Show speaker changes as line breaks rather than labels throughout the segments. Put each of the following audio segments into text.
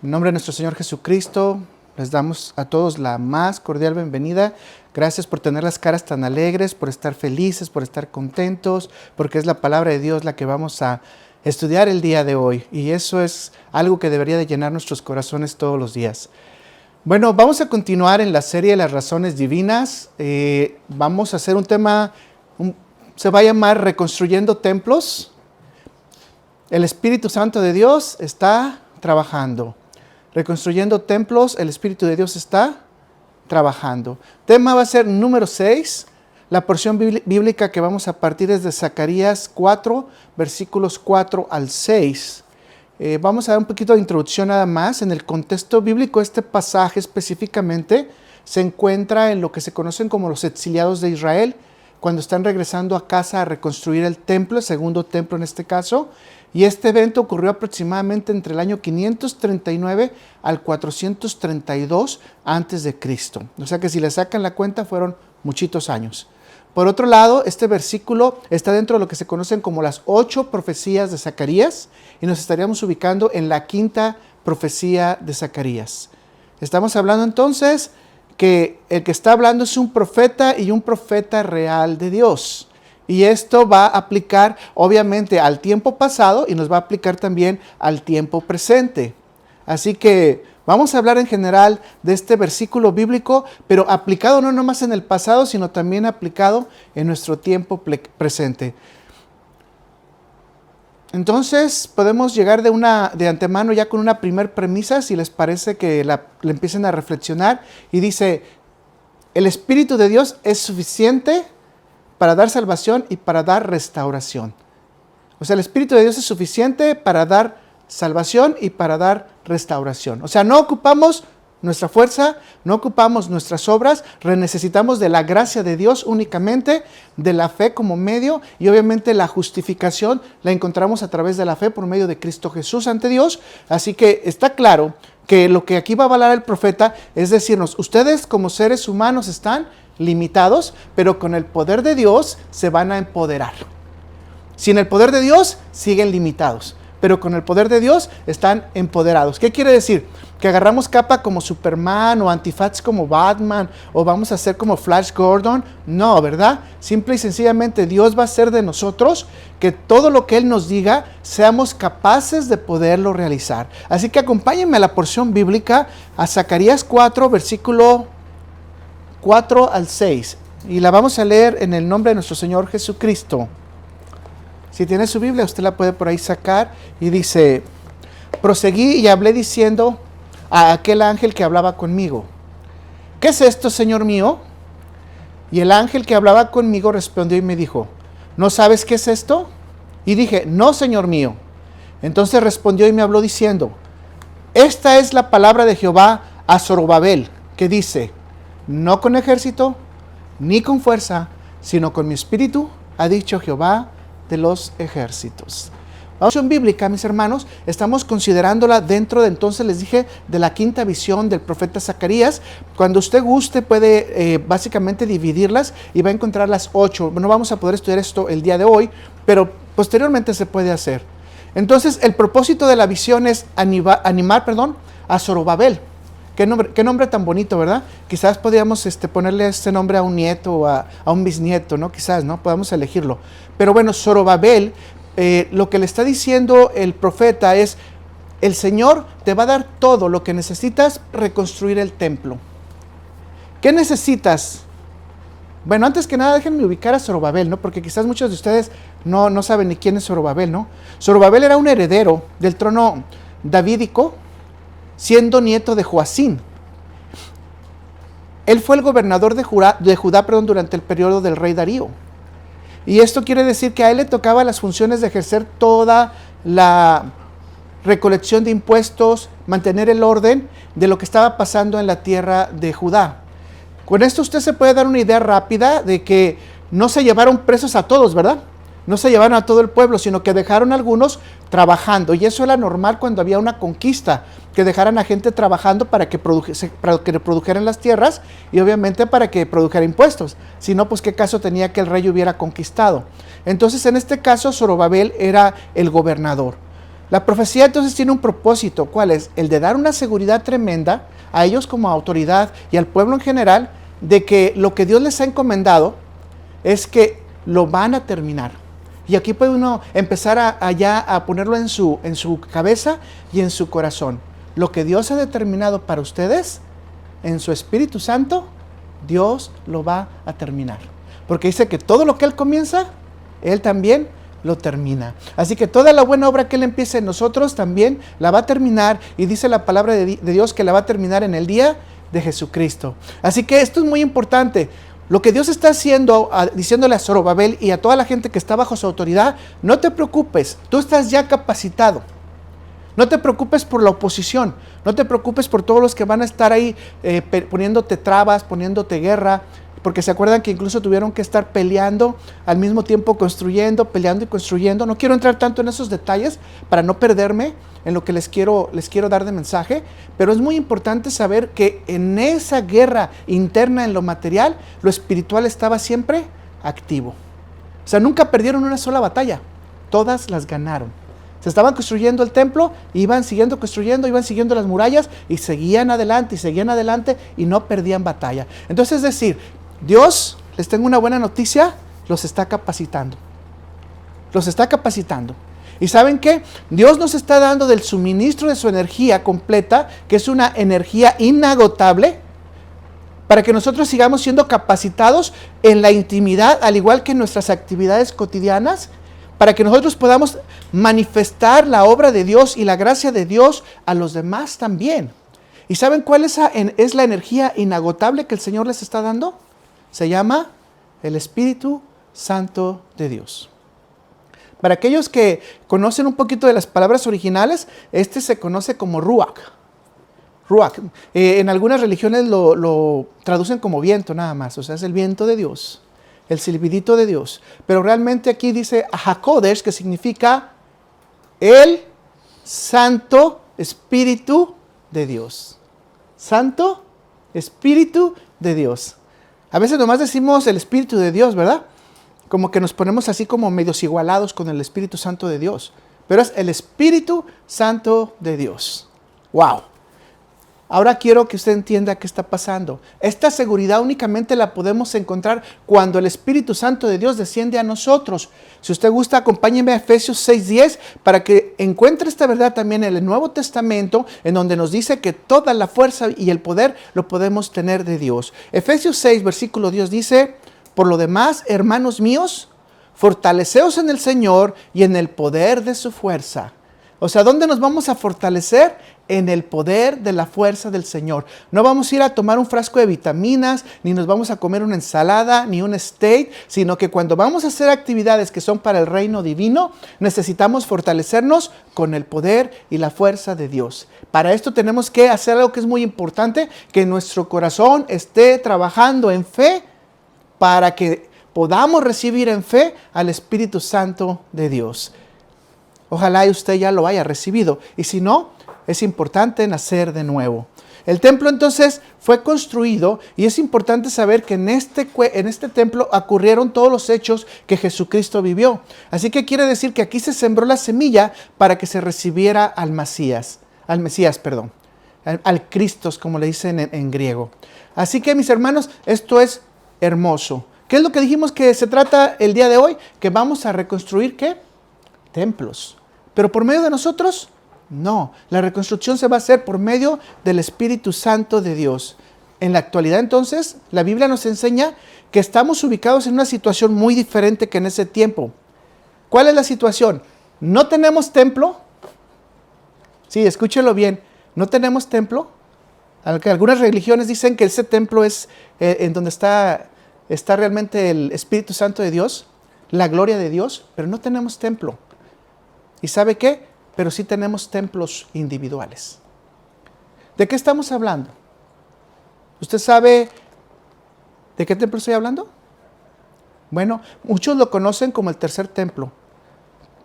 En nombre de nuestro Señor Jesucristo, les damos a todos la más cordial bienvenida. Gracias por tener las caras tan alegres, por estar felices, por estar contentos, porque es la palabra de Dios la que vamos a estudiar el día de hoy. Y eso es algo que debería de llenar nuestros corazones todos los días. Bueno, vamos a continuar en la serie de las razones divinas. Vamos a hacer un tema, se va a llamar Reconstruyendo Templos. El Espíritu Santo de Dios está trabajando. Reconstruyendo templos, el Espíritu de Dios está trabajando. Tema va a ser número 6. La porción bíblica que vamos a partir es de Zacarías 4, versículos 4 al 6. Vamos a dar un poquito de introducción nada más. En el contexto bíblico, este pasaje específicamente se encuentra en lo que se conocen como los exiliados de Israel, cuando están regresando a casa a reconstruir el templo, el segundo templo en este caso. Y este evento ocurrió aproximadamente entre el año 539 al 432 antes de Cristo. O sea que si le sacan la cuenta fueron muchitos años. Por otro lado, este versículo está dentro de lo que se conocen como las 8 profecías de Zacarías y nos estaríamos ubicando en la 5ª profecía de Zacarías. Estamos hablando entonces que el que está hablando es un profeta y un profeta real de Dios. Y esto va a aplicar obviamente al tiempo pasado y nos va a aplicar también al tiempo presente. Así que vamos a hablar en general de este versículo bíblico, pero aplicado no nomás en el pasado, sino también aplicado en nuestro tiempo presente. Entonces podemos llegar de antemano ya con una primer premisa, si les parece que le empiecen a reflexionar. Y dice, el Espíritu de Dios es suficiente para dar salvación y para dar restauración. O sea, el Espíritu de Dios es suficiente para dar salvación y para dar restauración. O sea, no ocupamos nuestra fuerza, no ocupamos nuestras obras, necesitamos de la gracia de Dios únicamente, de la fe como medio, y obviamente la justificación la encontramos a través de la fe por medio de Cristo Jesús ante Dios. Así que está claro que lo que aquí va a avalar el profeta es decirnos, ustedes como seres humanos están limitados, pero con el poder de Dios se van a empoderar. Sin el poder de Dios siguen limitados, pero con el poder de Dios están empoderados. ¿Qué quiere decir? Que agarramos capa como Superman o antifaz como Batman o vamos a ser como Flash Gordon. No, ¿verdad? Simple y sencillamente Dios va a hacer de nosotros que todo lo que Él nos diga seamos capaces de poderlo realizar. Así que acompáñenme a la porción bíblica, a Zacarías 4, versículo 4 al 6. Y la vamos a leer en el nombre de nuestro Señor Jesucristo. Si tiene su Biblia, usted la puede por ahí sacar. Y dice, proseguí y hablé diciendo a aquel ángel que hablaba conmigo, ¿qué es esto, Señor mío? Y el ángel que hablaba conmigo respondió y me dijo, ¿no sabes qué es esto? Y dije, no, Señor mío. Entonces respondió y me habló diciendo, esta es la palabra de Jehová a Zorobabel, que dice, no con ejército, ni con fuerza, sino con mi espíritu, ha dicho Jehová de los ejércitos. La visión bíblica, mis hermanos, estamos considerándola dentro de, entonces les dije, de la 5ª visión del profeta Zacarías. Cuando usted guste puede básicamente dividirlas y va a encontrar las 8. No vamos a poder estudiar esto el día de hoy, pero posteriormente se puede hacer. Entonces el propósito de la visión es animar a Zorobabel. Qué nombre tan bonito, ¿verdad? Quizás podríamos ponerle este nombre a un nieto o a un bisnieto, ¿no? Quizás, ¿no? Podamos elegirlo. Pero bueno, Zorobabel, lo que le está diciendo el profeta es, el Señor te va a dar todo lo que necesitas reconstruir el templo. ¿Qué necesitas? Bueno, antes que nada déjenme ubicar a Zorobabel, ¿no? Porque quizás muchos de ustedes no saben ni quién es Zorobabel, ¿no? Zorobabel era un heredero del trono davídico, siendo nieto de Joacín. Él fue el gobernador de Judá, durante el periodo del rey Darío. Y esto quiere decir que a él le tocaba las funciones de ejercer toda la recolección de impuestos, mantener el orden de lo que estaba pasando en la tierra de Judá. Con esto usted se puede dar una idea rápida de que no se llevaron presos a todos, ¿verdad? No se llevaron a todo el pueblo, sino que dejaron a algunos trabajando. Y eso era normal cuando había una conquista, que dejaran a gente trabajando para que produjeran las tierras y obviamente para que produjera impuestos. Si no, pues qué caso tenía que el rey hubiera conquistado. Entonces, en este caso, Zorobabel era el gobernador. La profecía entonces tiene un propósito. ¿Cuál es? El de dar una seguridad tremenda a ellos como autoridad y al pueblo en general de que lo que Dios les ha encomendado es que lo van a terminar. Y aquí puede uno empezar a ponerlo en su cabeza y en su corazón. Lo que Dios ha determinado para ustedes, en su Espíritu Santo, Dios lo va a terminar. Porque dice que todo lo que Él comienza, Él también lo termina. Así que toda la buena obra que Él empieza en nosotros también la va a terminar. Y dice la palabra de Dios que la va a terminar en el día de Jesucristo. Así que esto es muy importante. Lo que Dios está haciendo, diciéndole a Zorobabel y a toda la gente que está bajo su autoridad, no te preocupes, tú estás ya capacitado. No te preocupes por la oposición, no te preocupes por todos los que van a estar ahí poniéndote trabas, poniéndote guerra, porque se acuerdan que incluso tuvieron que estar peleando al mismo tiempo construyendo, peleando y construyendo. No quiero entrar tanto en esos detalles para no perderme en lo que les quiero dar de mensaje, pero es muy importante saber que en esa guerra interna en lo material, lo espiritual estaba siempre activo. O sea, nunca perdieron una sola batalla, todas las ganaron. Se estaban construyendo el templo, iban siguiendo construyendo, iban siguiendo las murallas y seguían adelante y no perdían batalla. Entonces, es decir, Dios, les tengo una buena noticia, los está capacitando. Los está capacitando. ¿Y saben qué? Dios nos está dando del suministro de su energía completa, que es una energía inagotable, para que nosotros sigamos siendo capacitados en la intimidad, al igual que en nuestras actividades cotidianas, para que nosotros podamos manifestar la obra de Dios y la gracia de Dios a los demás también. ¿Y saben cuál es la energía inagotable que el Señor les está dando? Se llama el Espíritu Santo de Dios. Para aquellos que conocen un poquito de las palabras originales, este se conoce como Ruach. Ruach. En algunas religiones lo traducen como viento nada más, o sea, es el viento de Dios, el silbidito de Dios. Pero realmente aquí dice HaKodesh, que significa el Santo Espíritu de Dios. Santo Espíritu de Dios. A veces nomás decimos el Espíritu de Dios, ¿verdad? Como que nos ponemos así como medios igualados con el Espíritu Santo de Dios. Pero es el Espíritu Santo de Dios. ¡Wow! Ahora quiero que usted entienda qué está pasando. Esta seguridad únicamente la podemos encontrar cuando el Espíritu Santo de Dios desciende a nosotros. Si usted gusta, acompáñeme a Efesios 6:10 para que encuentre esta verdad también en el Nuevo Testamento, en donde nos dice que toda la fuerza y el poder lo podemos tener de Dios. Efesios 6, versículo 10 dice: por lo demás, hermanos míos, fortaleceos en el Señor y en el poder de su fuerza. O sea, ¿dónde nos vamos a fortalecer? En el poder de la fuerza del Señor. No vamos a ir a tomar un frasco de vitaminas, ni nos vamos a comer una ensalada, ni un steak, sino que cuando vamos a hacer actividades que son para el reino divino, necesitamos fortalecernos con el poder y la fuerza de Dios. Para esto tenemos que hacer algo que es muy importante, que nuestro corazón esté trabajando en fe para que podamos recibir en fe al Espíritu Santo de Dios. Ojalá y usted ya lo haya recibido. Y si no, es importante nacer de nuevo. El templo entonces fue construido y es importante saber que en este templo ocurrieron todos los hechos que Jesucristo vivió. Así que quiere decir que aquí se sembró la semilla para que se recibiera al Mesías, al Christos, como le dicen en griego. Así que, mis hermanos, esto es hermoso. ¿Qué es lo que dijimos que se trata el día de hoy? Que vamos a reconstruir, ¿qué? Templos. ¿Pero por medio de nosotros? No. La reconstrucción se va a hacer por medio del Espíritu Santo de Dios. En la actualidad, entonces, la Biblia nos enseña que estamos ubicados en una situación muy diferente que en ese tiempo. ¿Cuál es la situación? ¿No tenemos templo? Sí, escúchelo bien. ¿No tenemos templo? Algunas religiones dicen que ese templo es en donde está realmente el Espíritu Santo de Dios, la gloria de Dios, pero no tenemos templo. ¿Y sabe qué? Pero sí tenemos templos individuales. ¿De qué estamos hablando? ¿Usted sabe de qué templo estoy hablando? Bueno, muchos lo conocen como el tercer templo.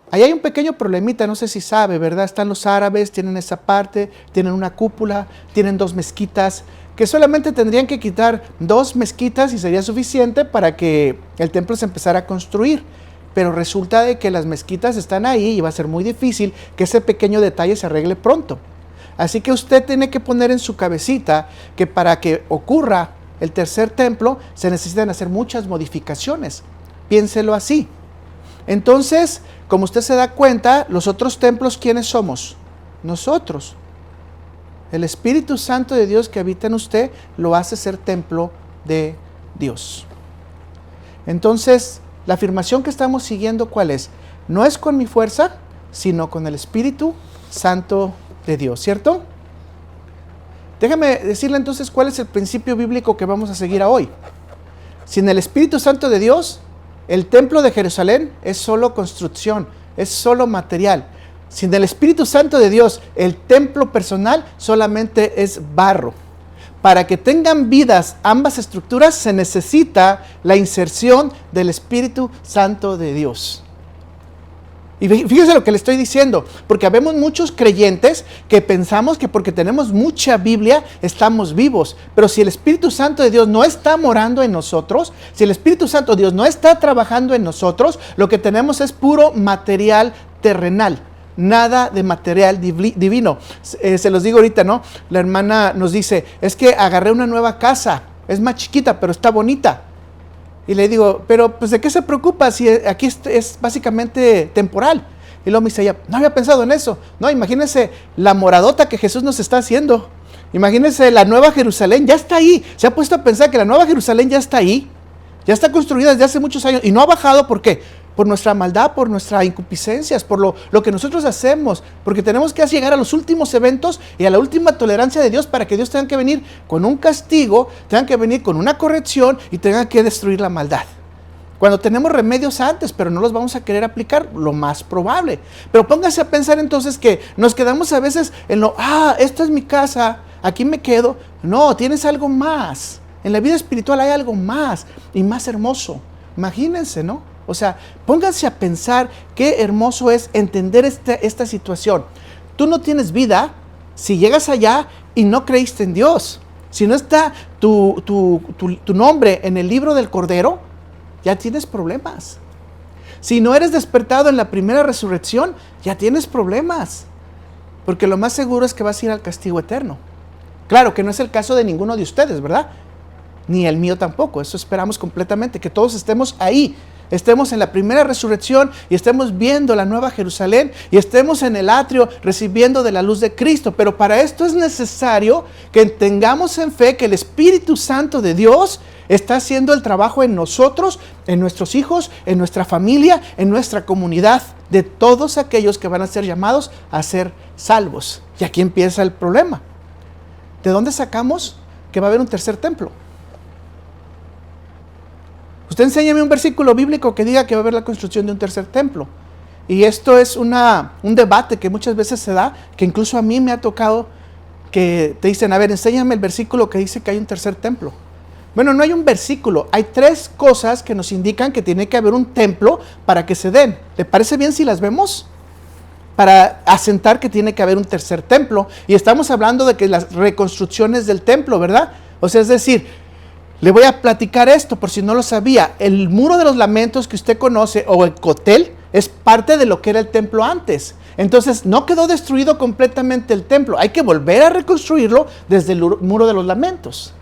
Ahí hay un pequeño problemita, no sé si sabe, ¿verdad? Están los árabes, tienen esa parte, tienen una cúpula, tienen 2 mezquitas, que solamente tendrían que quitar 2 mezquitas y sería suficiente para que el templo se empezara a construir. pero resulta de que las mezquitas están ahí y va a ser muy difícil que ese pequeño detalle se arregle pronto. Así que usted tiene que poner en su cabecita que para que ocurra el tercer templo se necesitan hacer muchas modificaciones. Piénselo así. Entonces, como usted se da cuenta, los otros templos, ¿quiénes somos? Nosotros. El Espíritu Santo de Dios que habita en usted lo hace ser templo de Dios. Entonces, la afirmación que estamos siguiendo, ¿cuál es? No es con mi fuerza, sino con el Espíritu Santo de Dios, ¿cierto? Déjame decirle entonces cuál es el principio bíblico que vamos a seguir hoy. Sin el Espíritu Santo de Dios, el templo de Jerusalén es solo construcción, es solo material. Sin el Espíritu Santo de Dios, el templo personal solamente es barro. Para que tengan vidas ambas estructuras se necesita la inserción del Espíritu Santo de Dios. Y fíjese lo que le estoy diciendo, porque habemos muchos creyentes que pensamos que porque tenemos mucha Biblia estamos vivos. Pero si el Espíritu Santo de Dios no está morando en nosotros, si el Espíritu Santo de Dios no está trabajando en nosotros, lo que tenemos es puro material terrenal. Nada de material divino. Se los digo ahorita, ¿no? La hermana nos dice, es que agarré una nueva casa, es más chiquita, pero está bonita. Y le digo, pero pues ¿de qué se preocupa si aquí es básicamente temporal? Y luego me dice ella, no había pensado en eso. No, imagínense la moradota que Jesús nos está haciendo. Imagínense la Nueva Jerusalén, ya está ahí. Se ha puesto a pensar que la Nueva Jerusalén ya está ahí. Ya está construida desde hace muchos años y no ha bajado. ¿Por qué? Por nuestra maldad, por nuestras incupiscencias, por lo que nosotros hacemos, porque tenemos que llegar a los últimos eventos y a la última tolerancia de Dios para que Dios tenga que venir con un castigo, tenga que venir con una corrección y tenga que destruir la maldad. Cuando tenemos remedios antes, pero no los vamos a querer aplicar, lo más probable. Pero póngase a pensar entonces que nos quedamos a veces en esta es mi casa, aquí me quedo. No, tienes algo más. En la vida espiritual hay algo más y más hermoso. Imagínense, ¿no? O sea, pónganse a pensar qué hermoso es entender esta situación. Tú no tienes vida si llegas allá y no creíste en Dios. Si no está tu nombre en el libro del Cordero, ya tienes problemas. Si no eres despertado en la primera resurrección, ya tienes problemas. Porque lo más seguro es que vas a ir al castigo eterno. Claro que no es el caso de ninguno de ustedes, ¿verdad? Ni el mío tampoco. Eso esperamos completamente, que todos estemos ahí. Estemos en la primera resurrección y estemos viendo la Nueva Jerusalén y estemos en el atrio recibiendo de la luz de Cristo. Pero para esto es necesario que tengamos en fe que el Espíritu Santo de Dios está haciendo el trabajo en nosotros, en nuestros hijos, en nuestra familia, en nuestra comunidad, de todos aquellos que van a ser llamados a ser salvos. Y aquí empieza el problema. ¿De dónde sacamos que va a haber un tercer templo? Usted enséñame un versículo bíblico que diga que va a haber la construcción de un tercer templo. Y esto es un debate que muchas veces se da, que incluso a mí me ha tocado, que te dicen, a ver, enséñame el versículo que dice que hay un tercer templo. Bueno, no hay un versículo, hay tres cosas que nos indican que tiene que haber un templo para que se den. ¿Le parece bien si las vemos? Para asentar que tiene que haber un tercer templo. Y estamos hablando de que las reconstrucciones del templo, ¿verdad? O sea, es decir, le voy a platicar esto por si no lo sabía. El muro de los lamentos que usted conoce, o el cotel, es parte de lo que era el templo antes. Entonces, no quedó destruido completamente el templo. Hay que volver a reconstruirlo desde el muro de los lamentos.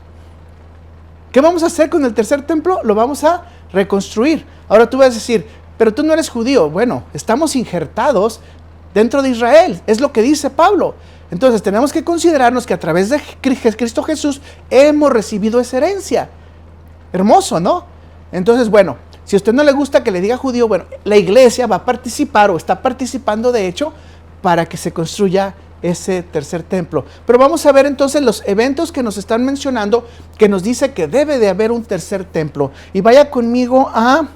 ¿Qué vamos a hacer con el tercer templo? Lo vamos a reconstruir. Ahora tú vas a decir, pero tú no eres judío. Bueno, estamos injertados dentro de Israel. Es lo que dice Pablo. Entonces tenemos que considerarnos que a través de Cristo Jesús hemos recibido esa herencia. Hermoso, ¿no? Entonces, bueno, si a usted no le gusta que le diga judío, bueno, la iglesia va a participar o está participando de hecho para que se construya ese tercer templo. Pero vamos a ver entonces los eventos que nos están mencionando que nos dice que debe de haber un tercer templo. Y vaya conmigo a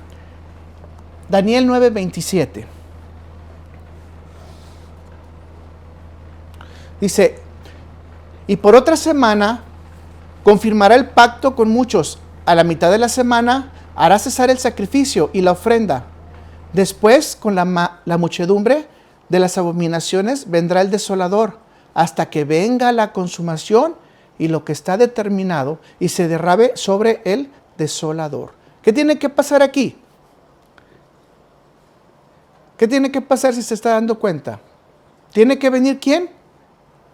Daniel 9:27. Dice, y por otra semana confirmará el pacto con muchos. A la mitad de la semana hará cesar el sacrificio y la ofrenda. Después, con la muchedumbre de las abominaciones, vendrá el desolador, hasta que venga la consumación y lo que está determinado y se derrame sobre el desolador. ¿Qué tiene que pasar aquí? ¿Qué tiene que pasar si se está dando cuenta? ¿Tiene que venir quién?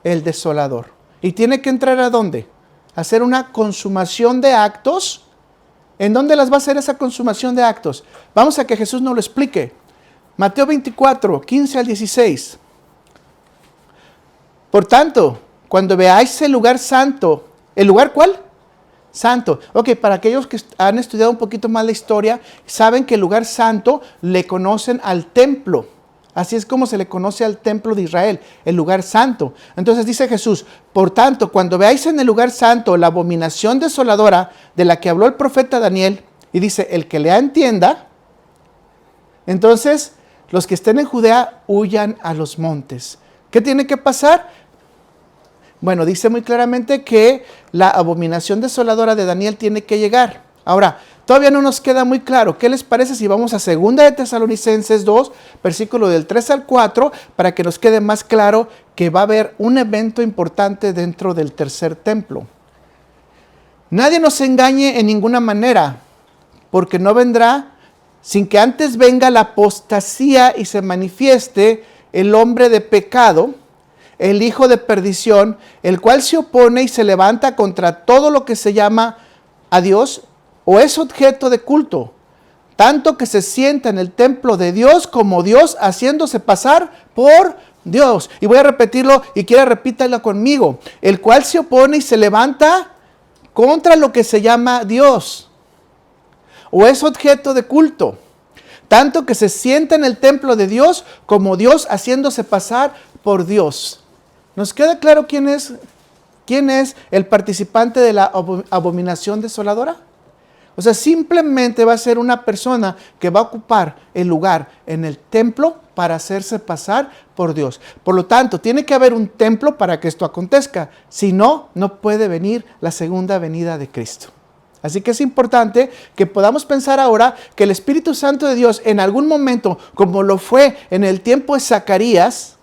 El desolador. ¿Y tiene que entrar a dónde? A hacer una consumación de actos. ¿En dónde las va a hacer esa consumación de actos? Vamos a que Jesús nos lo explique. Mateo 24, 15 al 16. Por tanto, cuando veáis el lugar santo, ¿el lugar cuál? Santo. Ok, para aquellos que han estudiado un poquito más la historia, saben que el lugar santo le conocen al templo. Así es como se le conoce al templo de Israel, el lugar santo. Entonces dice Jesús, por tanto, cuando veáis en el lugar santo la abominación desoladora de la que habló el profeta Daniel, y dice, el que lea entienda, entonces los que estén en Judea huyan a los montes. ¿Qué tiene que pasar? Bueno, dice muy claramente que la abominación desoladora de Daniel tiene que llegar. Ahora, todavía no nos queda muy claro. ¿Qué les parece si vamos a 2 de Tesalonicenses 2, versículo del 3 al 4, para que nos quede más claro que va a haber un evento importante dentro del tercer templo? Nadie nos engañe en ninguna manera, porque no vendrá sin que antes venga la apostasía y se manifieste el hombre de pecado, el hijo de perdición, el cual se opone y se levanta contra todo lo que se llama a Dios o es objeto de culto, tanto que se sienta en el templo de Dios como Dios, haciéndose pasar por Dios. Y voy a repetirlo y quiero repítalo conmigo. El cual se opone y se levanta contra lo que se llama Dios o es objeto de culto, tanto que se sienta en el templo de Dios como Dios, haciéndose pasar por Dios. ¿Nos queda claro quién es el participante de la abominación desoladora? O sea, simplemente va a ser una persona que va a ocupar el lugar en el templo para hacerse pasar por Dios. Por lo tanto, tiene que haber un templo para que esto acontezca. Si no, no puede venir la segunda venida de Cristo. Así que es importante que podamos pensar ahora que el Espíritu Santo de Dios en algún momento, como lo fue en el tiempo de Zacarías,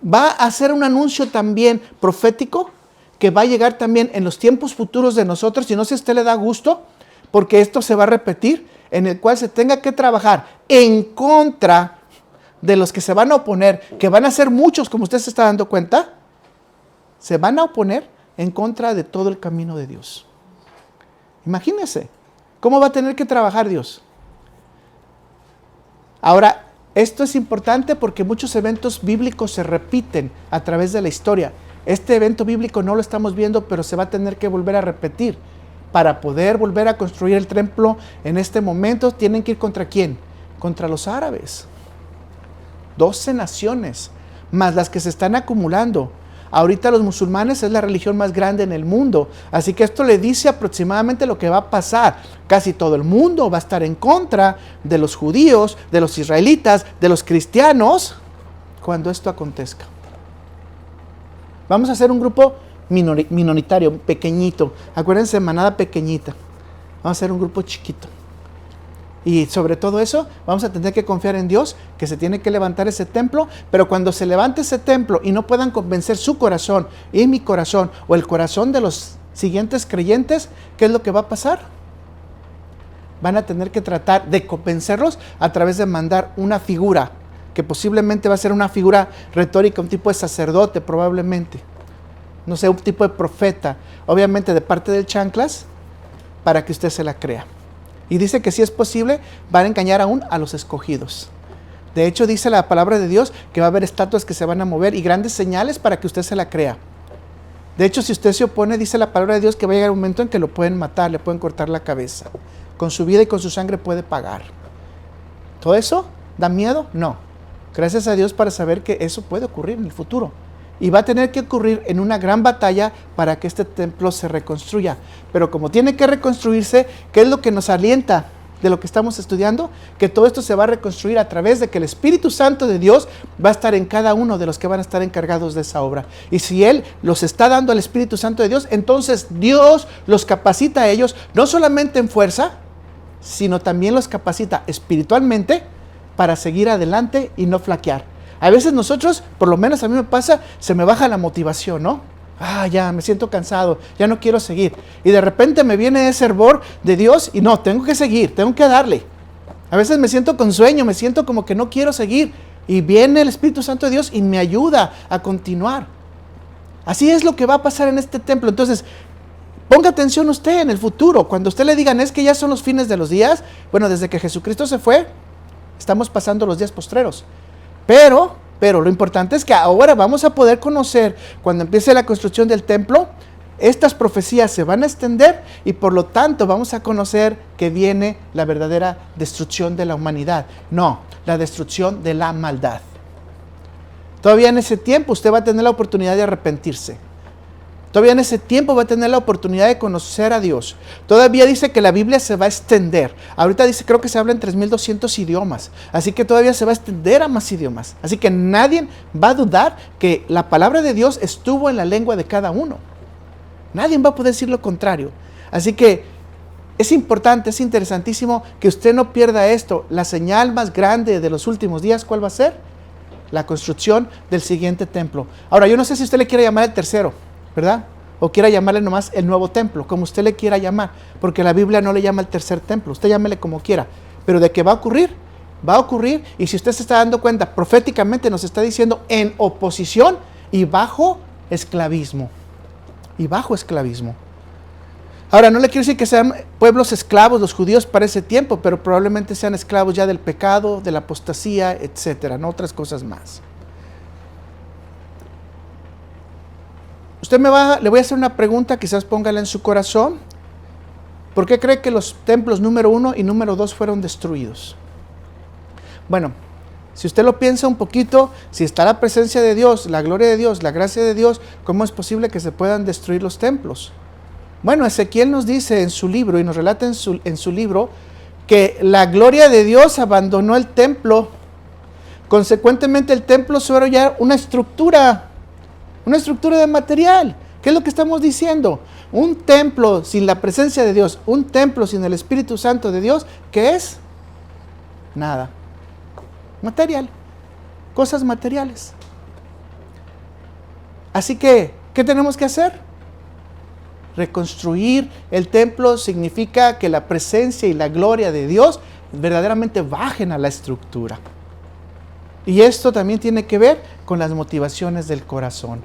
va a hacer un anuncio también profético que va a llegar también en los tiempos futuros de nosotros, y no sé si a usted le da gusto, porque esto se va a repetir, en el cual se tenga que trabajar en contra de los que se van a oponer, que van a ser muchos, como usted se está dando cuenta, se van a oponer en contra de todo el camino de Dios. Imagínese, ¿cómo va a tener que trabajar Dios? Ahora, esto es importante porque muchos eventos bíblicos se repiten a través de la historia. Este evento bíblico no lo estamos viendo, pero se va a tener que volver a repetir. Para poder volver a construir el templo en este momento, tienen que ir ¿contra quién? Contra los árabes. 12 naciones, más las que se están acumulando. Ahorita los musulmanes es la religión más grande en el mundo, así que esto le dice aproximadamente lo que va a pasar. Casi todo el mundo va a estar en contra de los judíos, de los israelitas, de los cristianos, cuando esto acontezca. Vamos a hacer un grupo minoritario, pequeñito. Acuérdense, manada pequeñita. Vamos a hacer un grupo chiquito. Y sobre todo eso, vamos a tener que confiar en Dios, que se tiene que levantar ese templo, pero cuando se levante ese templo y no puedan convencer su corazón y mi corazón o el corazón de los siguientes creyentes, ¿qué es lo que va a pasar? Van a tener que tratar de convencerlos a través de mandar una figura, que posiblemente va a ser una figura retórica, un tipo de sacerdote probablemente, no sé, un tipo de profeta, obviamente de parte del chanclas, para que usted se la crea. Y dice que si es posible, van a engañar aún a los escogidos. De hecho, dice la palabra de Dios que va a haber estatuas que se van a mover y grandes señales para que usted se la crea. De hecho, si usted se opone, dice la palabra de Dios que va a llegar un momento en que lo pueden matar, le pueden cortar la cabeza. Con su vida y con su sangre puede pagar. ¿Todo eso da miedo? No. Gracias a Dios para saber que eso puede ocurrir en el futuro. Y va a tener que ocurrir en una gran batalla para que este templo se reconstruya. Pero como tiene que reconstruirse, ¿qué es lo que nos alienta de lo que estamos estudiando? Que todo esto se va a reconstruir a través de que el Espíritu Santo de Dios va a estar en cada uno de los que van a estar encargados de esa obra. Y si Él los está dando al Espíritu Santo de Dios, entonces Dios los capacita a ellos, no solamente en fuerza, sino también los capacita espiritualmente para seguir adelante y no flaquear. A veces nosotros, por lo menos a mí me pasa, se me baja la motivación, ¿no? Ya me siento cansado, ya no quiero seguir. Y de repente me viene ese hervor de Dios y no, tengo que seguir, tengo que darle. A veces me siento con sueño, me siento como que no quiero seguir. Y viene el Espíritu Santo de Dios y me ayuda a continuar. Así es lo que va a pasar en este templo. Entonces, ponga atención usted en el futuro. Cuando usted le digan, es que ya son los fines de los días. Bueno, desde que Jesucristo se fue, estamos pasando los días postreros. Pero lo importante es que ahora vamos a poder conocer, cuando empiece la construcción del templo, estas profecías se van a extender y por lo tanto vamos a conocer que viene la verdadera destrucción de la humanidad. No, la destrucción de la maldad. Todavía en ese tiempo usted va a tener la oportunidad de arrepentirse. Todavía en ese tiempo va a tener la oportunidad de conocer a Dios. Todavía dice que la Biblia se va a extender. Ahorita dice, creo que se habla en 3,200 idiomas. Así que todavía se va a extender a más idiomas. Así que nadie va a dudar que la palabra de Dios estuvo en la lengua de cada uno. Nadie va a poder decir lo contrario. Así que es importante, es interesantísimo que usted no pierda esto. La señal más grande de los últimos días, ¿cuál va a ser? La construcción del siguiente templo. Ahora, yo no sé si usted le quiere llamar el tercero, ¿verdad? O quiera llamarle nomás el nuevo templo, como usted le quiera llamar, porque la Biblia no le llama el tercer templo, usted llámele como quiera, pero de que va a ocurrir, y si usted se está dando cuenta, proféticamente nos está diciendo en oposición y bajo esclavismo, Ahora, no le quiero decir que sean pueblos esclavos los judíos para ese tiempo, pero probablemente sean esclavos ya del pecado, de la apostasía, etcétera, no otras cosas más. Le voy a hacer una pregunta, quizás póngala en su corazón. ¿Por qué cree que los templos número 1 y número 2 fueron destruidos? Bueno, si usted lo piensa un poquito, si está la presencia de Dios, la gloria de Dios, la gracia de Dios, ¿cómo es posible que se puedan destruir los templos? Bueno, Ezequiel nos dice en su libro, y nos relata en su libro, que la gloria de Dios abandonó el templo. Consecuentemente, el templo solo ya una estructura de material. ¿Qué es lo que estamos diciendo? Un templo sin la presencia de Dios, un templo sin el Espíritu Santo de Dios, ¿qué es? Nada. Material. Cosas materiales. Así que, ¿qué tenemos que hacer? Reconstruir el templo significa que la presencia y la gloria de Dios verdaderamente bajen a la estructura. Y esto también tiene que ver con las motivaciones del corazón.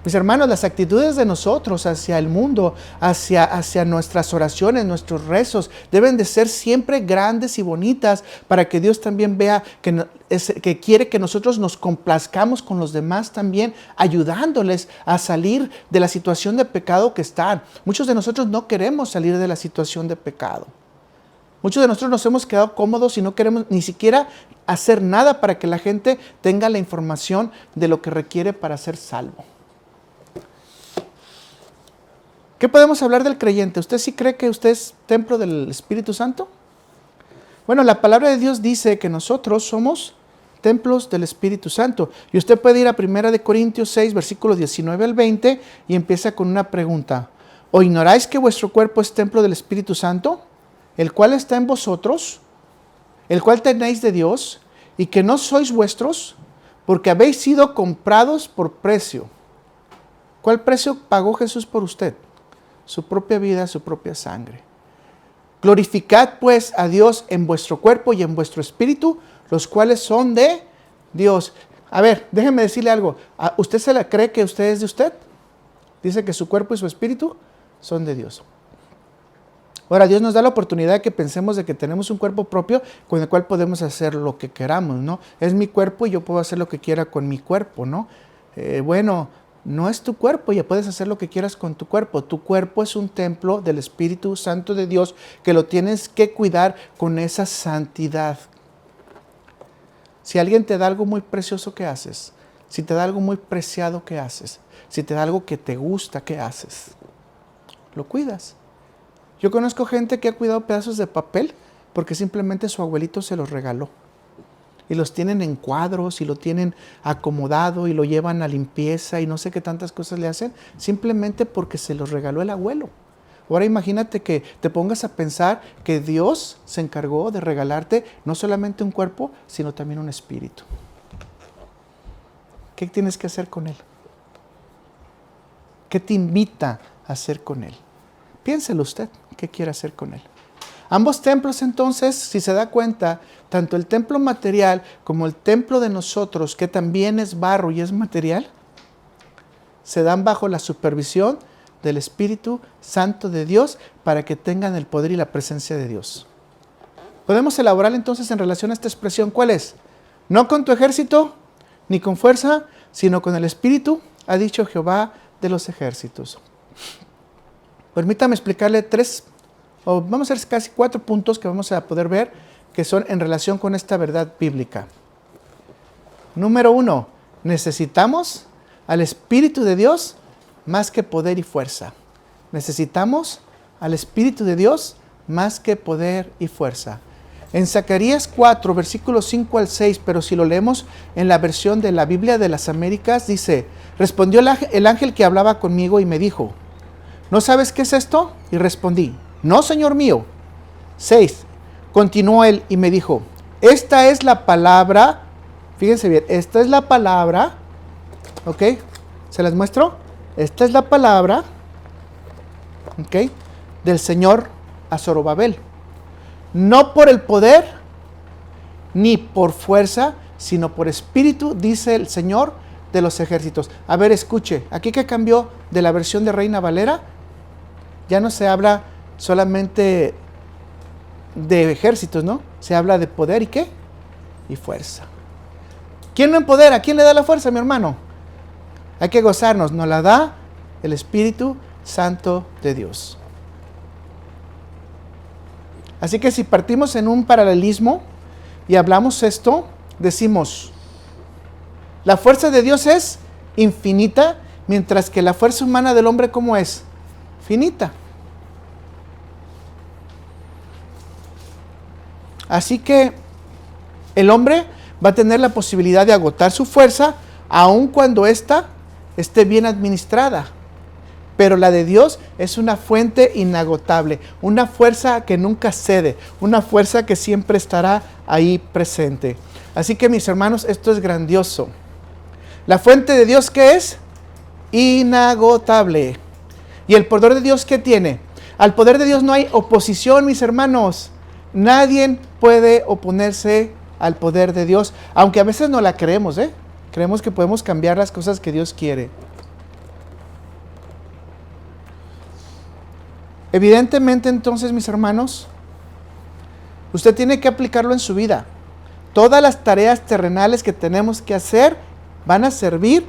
Mis hermanos, las actitudes de nosotros hacia el mundo, hacia nuestras oraciones, nuestros rezos, deben de ser siempre grandes y bonitas para que Dios también vea que quiere que nosotros nos complazcamos con los demás también, ayudándoles a salir de la situación de pecado que están. Muchos de nosotros no queremos salir de la situación de pecado. Muchos de nosotros nos hemos quedado cómodos y no queremos ni siquiera hacer nada para que la gente tenga la información de lo que requiere para ser salvo. ¿Qué podemos hablar del creyente? ¿Usted sí cree que usted es templo del Espíritu Santo? Bueno, la palabra de Dios dice que nosotros somos templos del Espíritu Santo. Y usted puede ir a 1 Corintios 6, versículos 19 al 20 y empieza con una pregunta. ¿O ignoráis que vuestro cuerpo es templo del Espíritu Santo, el cual está en vosotros, el cual tenéis de Dios, y que no sois vuestros, porque habéis sido comprados por precio? ¿Cuál precio pagó Jesús por usted? Su propia vida, su propia sangre. Glorificad pues a Dios en vuestro cuerpo y en vuestro espíritu, los cuales son de Dios. A ver, déjeme decirle algo. ¿Usted se la cree que usted es de usted? Dice que su cuerpo y su espíritu son de Dios. Ahora, Dios nos da la oportunidad de que pensemos de que tenemos un cuerpo propio con el cual podemos hacer lo que queramos, ¿no? Es mi cuerpo y yo puedo hacer lo que quiera con mi cuerpo, ¿no? No es tu cuerpo, ya puedes hacer lo que quieras con tu cuerpo. Tu cuerpo es un templo del Espíritu Santo de Dios que lo tienes que cuidar con esa santidad. Si alguien te da algo muy precioso, ¿qué haces? Si te da algo muy preciado, ¿qué haces? Si te da algo que te gusta, ¿qué haces? Lo cuidas. Yo conozco gente que ha cuidado pedazos de papel porque simplemente su abuelito se los regaló. Y los tienen en cuadros y lo tienen acomodado y lo llevan a limpieza y no sé qué tantas cosas le hacen, simplemente porque se los regaló el abuelo. Ahora imagínate que te pongas a pensar que Dios se encargó de regalarte no solamente un cuerpo, sino también un espíritu. ¿Qué tienes que hacer con él? ¿Qué te invita a hacer con él? Piénselo usted, ¿qué quiere hacer con él? Ambos templos entonces, si se da cuenta, tanto el templo material como el templo de nosotros, que también es barro y es material, se dan bajo la supervisión del Espíritu Santo de Dios para que tengan el poder y la presencia de Dios. Podemos elaborar entonces en relación a esta expresión, ¿cuál es? No con tu ejército, ni con fuerza, sino con el Espíritu, ha dicho Jehová de los ejércitos. Permítame explicarle vamos a hacer casi 4 puntos que vamos a poder ver que son en relación con esta verdad bíblica. Número 1, necesitamos al Espíritu de Dios más que poder y fuerza. Necesitamos al Espíritu de Dios más que poder y fuerza. En Zacarías 4, versículos 5 al 6, pero si lo leemos en la versión de la Biblia de las Américas, dice, respondió el ángel que hablaba conmigo y me dijo, ¿no sabes qué es esto? Y respondí, no, Señor mío. 6. Continuó él y me dijo, esta es la palabra, fíjense bien, esta es la palabra, ¿ok? ¿Se las muestro? Esta es la palabra, ¿ok? Del Señor a Zorobabel. No por el poder, ni por fuerza, sino por espíritu, dice el Señor de los ejércitos. A ver, escuche, aquí que cambió de la versión de Reina Valera, ya no se habla solamente de ejércitos, ¿no? Se habla de poder y ¿qué? Y fuerza. ¿Quién lo empodera? ¿Quién le da la fuerza, mi hermano? Hay que gozarnos, nos la da el Espíritu Santo de Dios. Así que si partimos en un paralelismo y hablamos esto, decimos, la fuerza de Dios es infinita, mientras que la fuerza humana del hombre, ¿cómo es? Finita. Así que el hombre va a tener la posibilidad de agotar su fuerza, aun cuando ésta esté bien administrada. Pero la de Dios es una fuente inagotable, una fuerza que nunca cede, una fuerza que siempre estará ahí presente. Así que mis hermanos, esto es grandioso. La fuente de Dios, ¿qué es? Inagotable. ¿Y el poder de Dios qué tiene? Al poder de Dios no hay oposición, mis hermanos. Nadie puede oponerse al poder de Dios, aunque a veces no la creemos, ¿eh? Creemos que podemos cambiar las cosas que Dios quiere. Evidentemente, entonces, mis hermanos, usted tiene que aplicarlo en su vida. Todas las tareas terrenales que tenemos que hacer van a servir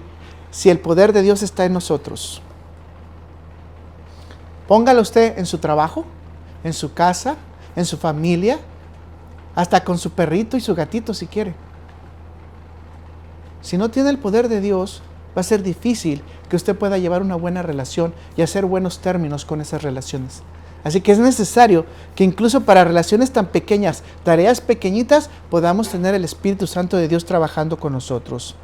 si el poder de Dios está en nosotros. Póngalo usted en su trabajo, en su casa, en su familia, hasta con su perrito y su gatito si quiere. Si no tiene el poder de Dios, va a ser difícil que usted pueda llevar una buena relación y hacer buenos términos con esas relaciones. Así que es necesario que incluso para relaciones tan pequeñas, tareas pequeñitas, podamos tener el Espíritu Santo de Dios trabajando con nosotros.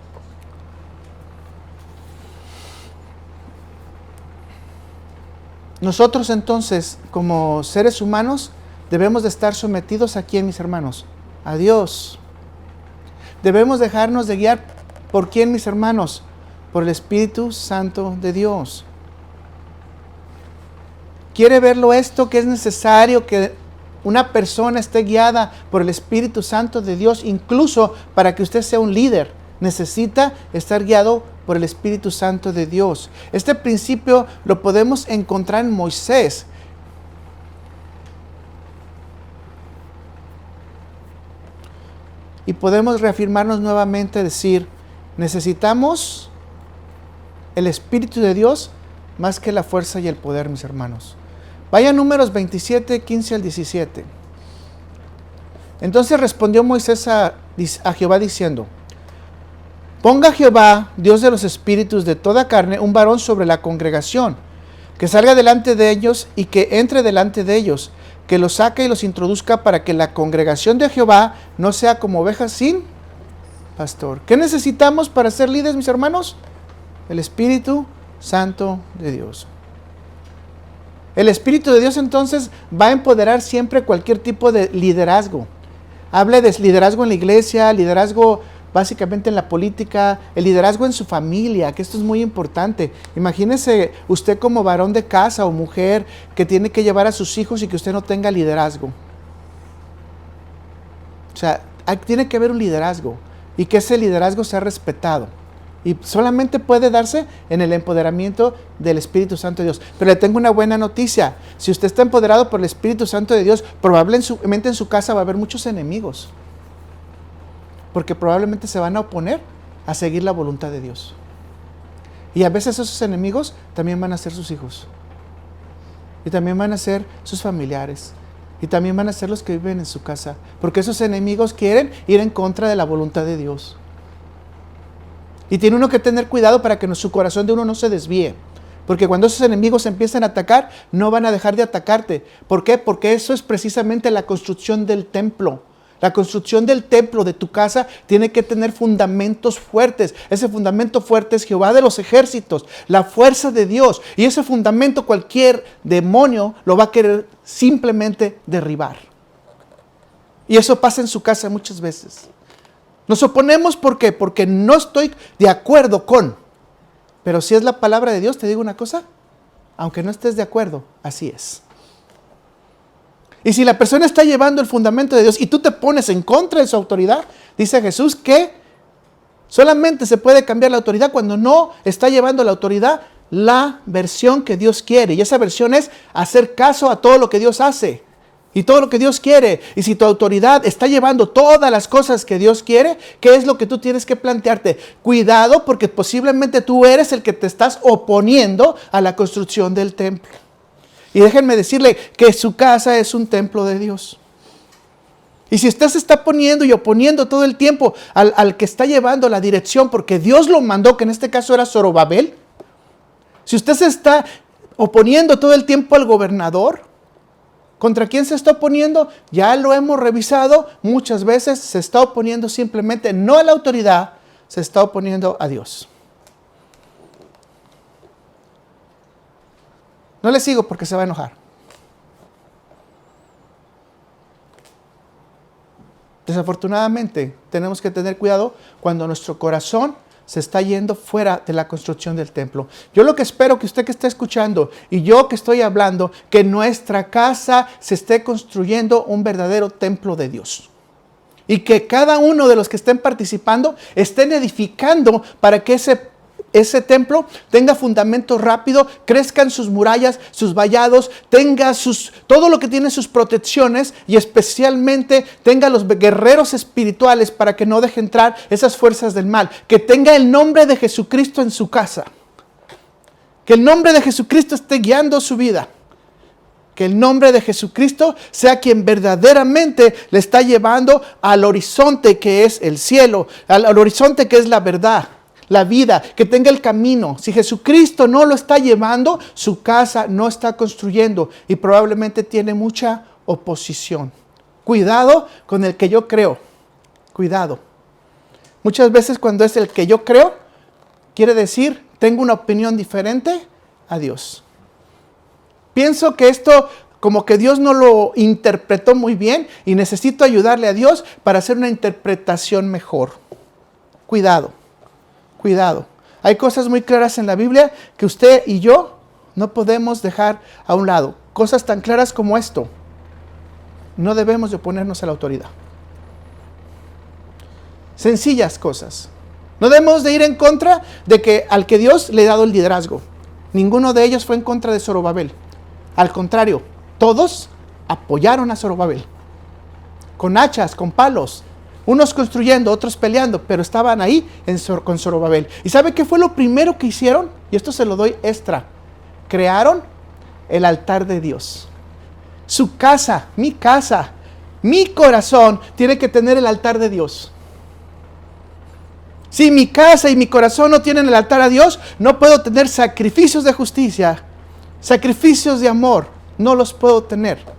Nosotros entonces, como seres humanos, debemos de estar sometidos a ¿quién, mis hermanos? A Dios. Debemos dejarnos de guiar ¿por quién, mis hermanos? Por el Espíritu Santo de Dios. ¿Quiere verlo esto? Que es necesario que una persona esté guiada por el Espíritu Santo de Dios, incluso para que usted sea un líder. Necesita estar guiado por el Espíritu Santo de Dios. Este principio lo podemos encontrar en Moisés. Y podemos reafirmarnos nuevamente, decir, necesitamos el Espíritu de Dios más que la fuerza y el poder, mis hermanos. Vaya a Números 27, 15 al 17. Entonces respondió Moisés a Jehová diciendo, ponga Jehová, Dios de los espíritus de toda carne, un varón sobre la congregación, que salga delante de ellos y que entre delante de ellos, que los saque y los introduzca para que la congregación de Jehová no sea como ovejas sin pastor. ¿Qué necesitamos para ser líderes, mis hermanos? El Espíritu Santo de Dios. El Espíritu de Dios entonces va a empoderar siempre cualquier tipo de liderazgo. Hable de liderazgo en la iglesia, liderazgo básicamente en la política, el liderazgo en su familia, que esto es muy importante. Imagínese usted como varón de casa o mujer que tiene que llevar a sus hijos y que usted no tenga liderazgo. O sea, tiene que haber un liderazgo y que ese liderazgo sea respetado. Y solamente puede darse en el empoderamiento del Espíritu Santo de Dios. Pero le tengo una buena noticia. Si usted está empoderado por el Espíritu Santo de Dios, probablemente en su casa va a haber muchos enemigos. Porque probablemente se van a oponer a seguir la voluntad de Dios. Y a veces esos enemigos también van a ser sus hijos. Y también van a ser sus familiares. Y también van a ser los que viven en su casa. Porque esos enemigos quieren ir en contra de la voluntad de Dios. Y tiene uno que tener cuidado para que su corazón de uno no se desvíe. Porque cuando esos enemigos empiezan a atacar, no van a dejar de atacarte. ¿Por qué? Porque eso es precisamente la construcción del templo. La construcción del templo de tu casa tiene que tener fundamentos fuertes. Ese fundamento fuerte es Jehová de los ejércitos, la fuerza de Dios. Y ese fundamento cualquier demonio lo va a querer simplemente derribar. Y eso pasa en su casa muchas veces. Nos oponemos, ¿por qué? Porque no estoy de acuerdo con. Pero si es la palabra de Dios, te digo una cosa, aunque no estés de acuerdo, así es. Y si la persona está llevando el fundamento de Dios y tú te pones en contra de su autoridad, dice Jesús que solamente se puede cambiar la autoridad cuando no está llevando la autoridad la versión que Dios quiere. Y esa versión es hacer caso a todo lo que Dios hace. Y todo lo que Dios quiere. Y si tu autoridad está llevando todas las cosas que Dios quiere, ¿qué es lo que tú tienes que plantearte? Cuidado, porque posiblemente tú eres el que te estás oponiendo a la construcción del templo. Y déjenme decirle que su casa es un templo de Dios. Y si usted se está poniendo y oponiendo todo el tiempo al que está llevando la dirección, porque Dios lo mandó, que en este caso era Zorobabel. Si usted se está oponiendo todo el tiempo al gobernador, ¿contra quién se está oponiendo? Ya lo hemos revisado muchas veces. Se está oponiendo simplemente no a la autoridad, se está oponiendo a Dios. No le sigo porque se va a enojar. Desafortunadamente, tenemos que tener cuidado cuando nuestro corazón se está yendo fuera de la construcción del templo. Yo lo que espero que usted que está escuchando y yo que estoy hablando, que nuestra casa se esté construyendo un verdadero templo de Dios. Y que cada uno de los que estén participando estén edificando para que ese templo tenga fundamento rápido, crezcan sus murallas, sus vallados, tenga todo lo que tiene sus protecciones y especialmente tenga los guerreros espirituales para que no deje entrar esas fuerzas del mal. Que tenga el nombre de Jesucristo en su casa. Que el nombre de Jesucristo esté guiando su vida. Que el nombre de Jesucristo sea quien verdaderamente le está llevando al horizonte que es el cielo, al horizonte que es la verdad. La vida, que tenga el camino. Si Jesucristo no lo está llevando, su casa no está construyendo y probablemente tiene mucha oposición. Cuidado con el que yo creo. Cuidado. Muchas veces cuando es el que yo creo, quiere decir, tengo una opinión diferente a Dios. Pienso que esto como que Dios no lo interpretó muy bien y necesito ayudarle a Dios para hacer una interpretación mejor. Cuidado. Cuidado. Hay cosas muy claras en la Biblia que usted y yo no podemos dejar a un lado. Cosas tan claras como esto. No debemos de oponernos a la autoridad. Sencillas cosas. No debemos de ir en contra de que al que Dios le ha dado el liderazgo. Ninguno de ellos fue en contra de Zorobabel. Al contrario, todos apoyaron a Zorobabel. Con hachas, con palos. Unos construyendo, otros peleando, pero estaban ahí con Zorobabel. ¿Y sabe qué fue lo primero que hicieron? Y esto se lo doy extra. Crearon el altar de Dios. Su casa, mi corazón tiene que tener el altar de Dios. Si mi casa y mi corazón no tienen el altar a Dios, no puedo tener sacrificios de justicia, sacrificios de amor. No los puedo tener.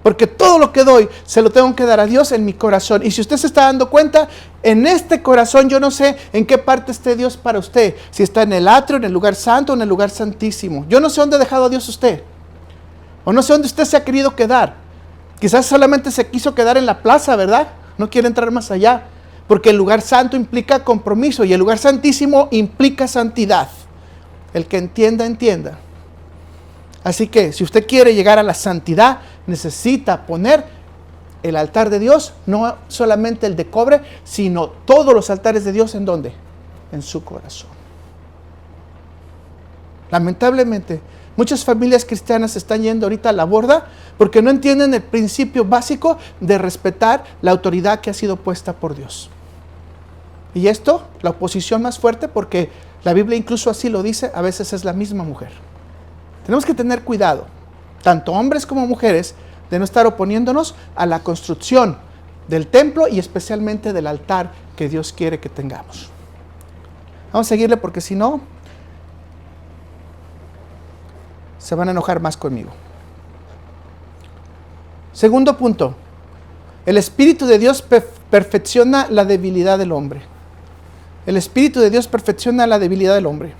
Porque todo lo que doy, se lo tengo que dar a Dios en mi corazón. Y si usted se está dando cuenta, en este corazón yo no sé en qué parte esté Dios para usted. Si está en el atrio, en el lugar santo, en el lugar santísimo. Yo no sé dónde ha dejado a Dios usted. O no sé dónde usted se ha querido quedar. Quizás solamente se quiso quedar en la plaza, ¿verdad? No quiere entrar más allá. Porque el lugar santo implica compromiso y el lugar santísimo implica santidad. El que entienda, entienda. Así que si usted quiere llegar a la santidad, necesita poner el altar de Dios, no solamente el de cobre, sino todos los altares de Dios, ¿en dónde? En su corazón. Lamentablemente, muchas familias cristianas están yendo ahorita a la borda porque no entienden el principio básico de respetar la autoridad que ha sido puesta por Dios. Y esto, la oposición más fuerte, porque la Biblia incluso así lo dice, a veces es la misma mujer. Tenemos que tener cuidado, tanto hombres como mujeres, de no estar oponiéndonos a la construcción del templo y especialmente del altar que Dios quiere que tengamos. Vamos a seguirle porque si no, se van a enojar más conmigo. Segundo punto, el Espíritu de Dios perfecciona la debilidad del hombre. El Espíritu de Dios perfecciona la debilidad del hombre.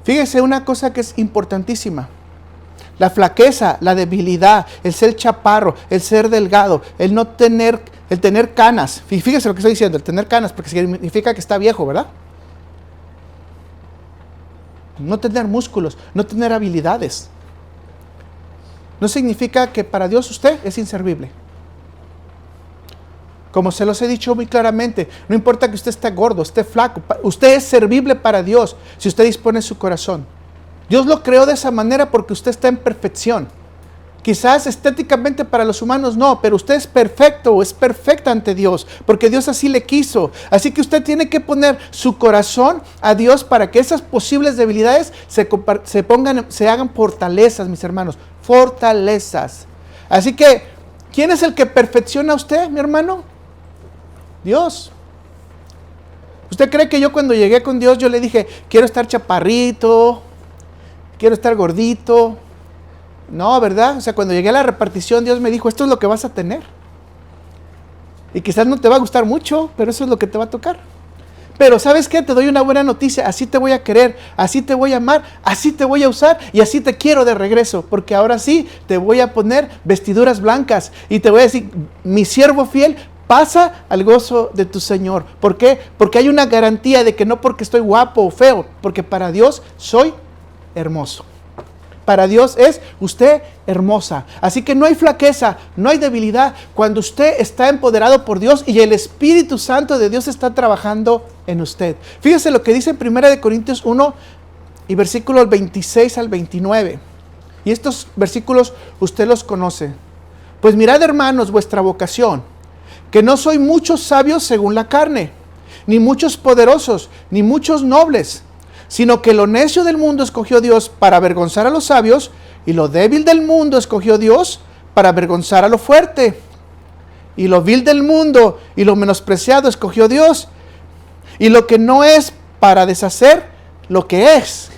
Fíjese una cosa que es importantísima. La flaqueza, la debilidad, el ser chaparro, el ser delgado, el tener canas. Fíjese lo que estoy diciendo, el tener canas, porque significa que está viejo, ¿verdad? No tener músculos, no tener habilidades. No significa que para Dios usted es inservible. Como se los he dicho muy claramente, no importa que usted esté gordo, esté flaco, usted es servible para Dios si usted dispone su corazón. Dios lo creó de esa manera porque usted está en perfección. Quizás estéticamente para los humanos no, pero usted es perfecto o es perfecta ante Dios, porque Dios así le quiso. Así que usted tiene que poner su corazón a Dios para que esas posibles debilidades se hagan fortalezas, mis hermanos, fortalezas. Así que, ¿quién es el que perfecciona a usted, mi hermano? Dios. ¿Usted cree que yo cuando llegué con Dios, yo le dije, quiero estar chaparrito, quiero estar gordito? No, ¿verdad? O sea, cuando llegué a la repartición, Dios me dijo, esto es lo que vas a tener. Y quizás no te va a gustar mucho, pero eso es lo que te va a tocar. Pero ¿sabes qué? Te doy una buena noticia, así te voy a querer, así te voy a amar, así te voy a usar y así te quiero de regreso, porque ahora sí te voy a poner vestiduras blancas y te voy a decir, mi siervo fiel, pasa al gozo de tu Señor. ¿Por qué? Porque hay una garantía de que no porque estoy guapo o feo, porque para Dios soy hermoso. Para Dios es usted hermosa. Así que no hay flaqueza, no hay debilidad cuando usted está empoderado por Dios y el Espíritu Santo de Dios está trabajando en usted. Fíjese lo que dice en 1 Corintios 1 y versículos 26 al 29. Y estos versículos usted los conoce. Pues mirad, hermanos, vuestra vocación, que no soy muchos sabios según la carne, ni muchos poderosos, ni muchos nobles, sino que lo necio del mundo escogió Dios para avergonzar a los sabios, y lo débil del mundo escogió Dios para avergonzar a lo fuerte. Y lo vil del mundo y lo menospreciado escogió Dios, y lo que no es para deshacer lo que es,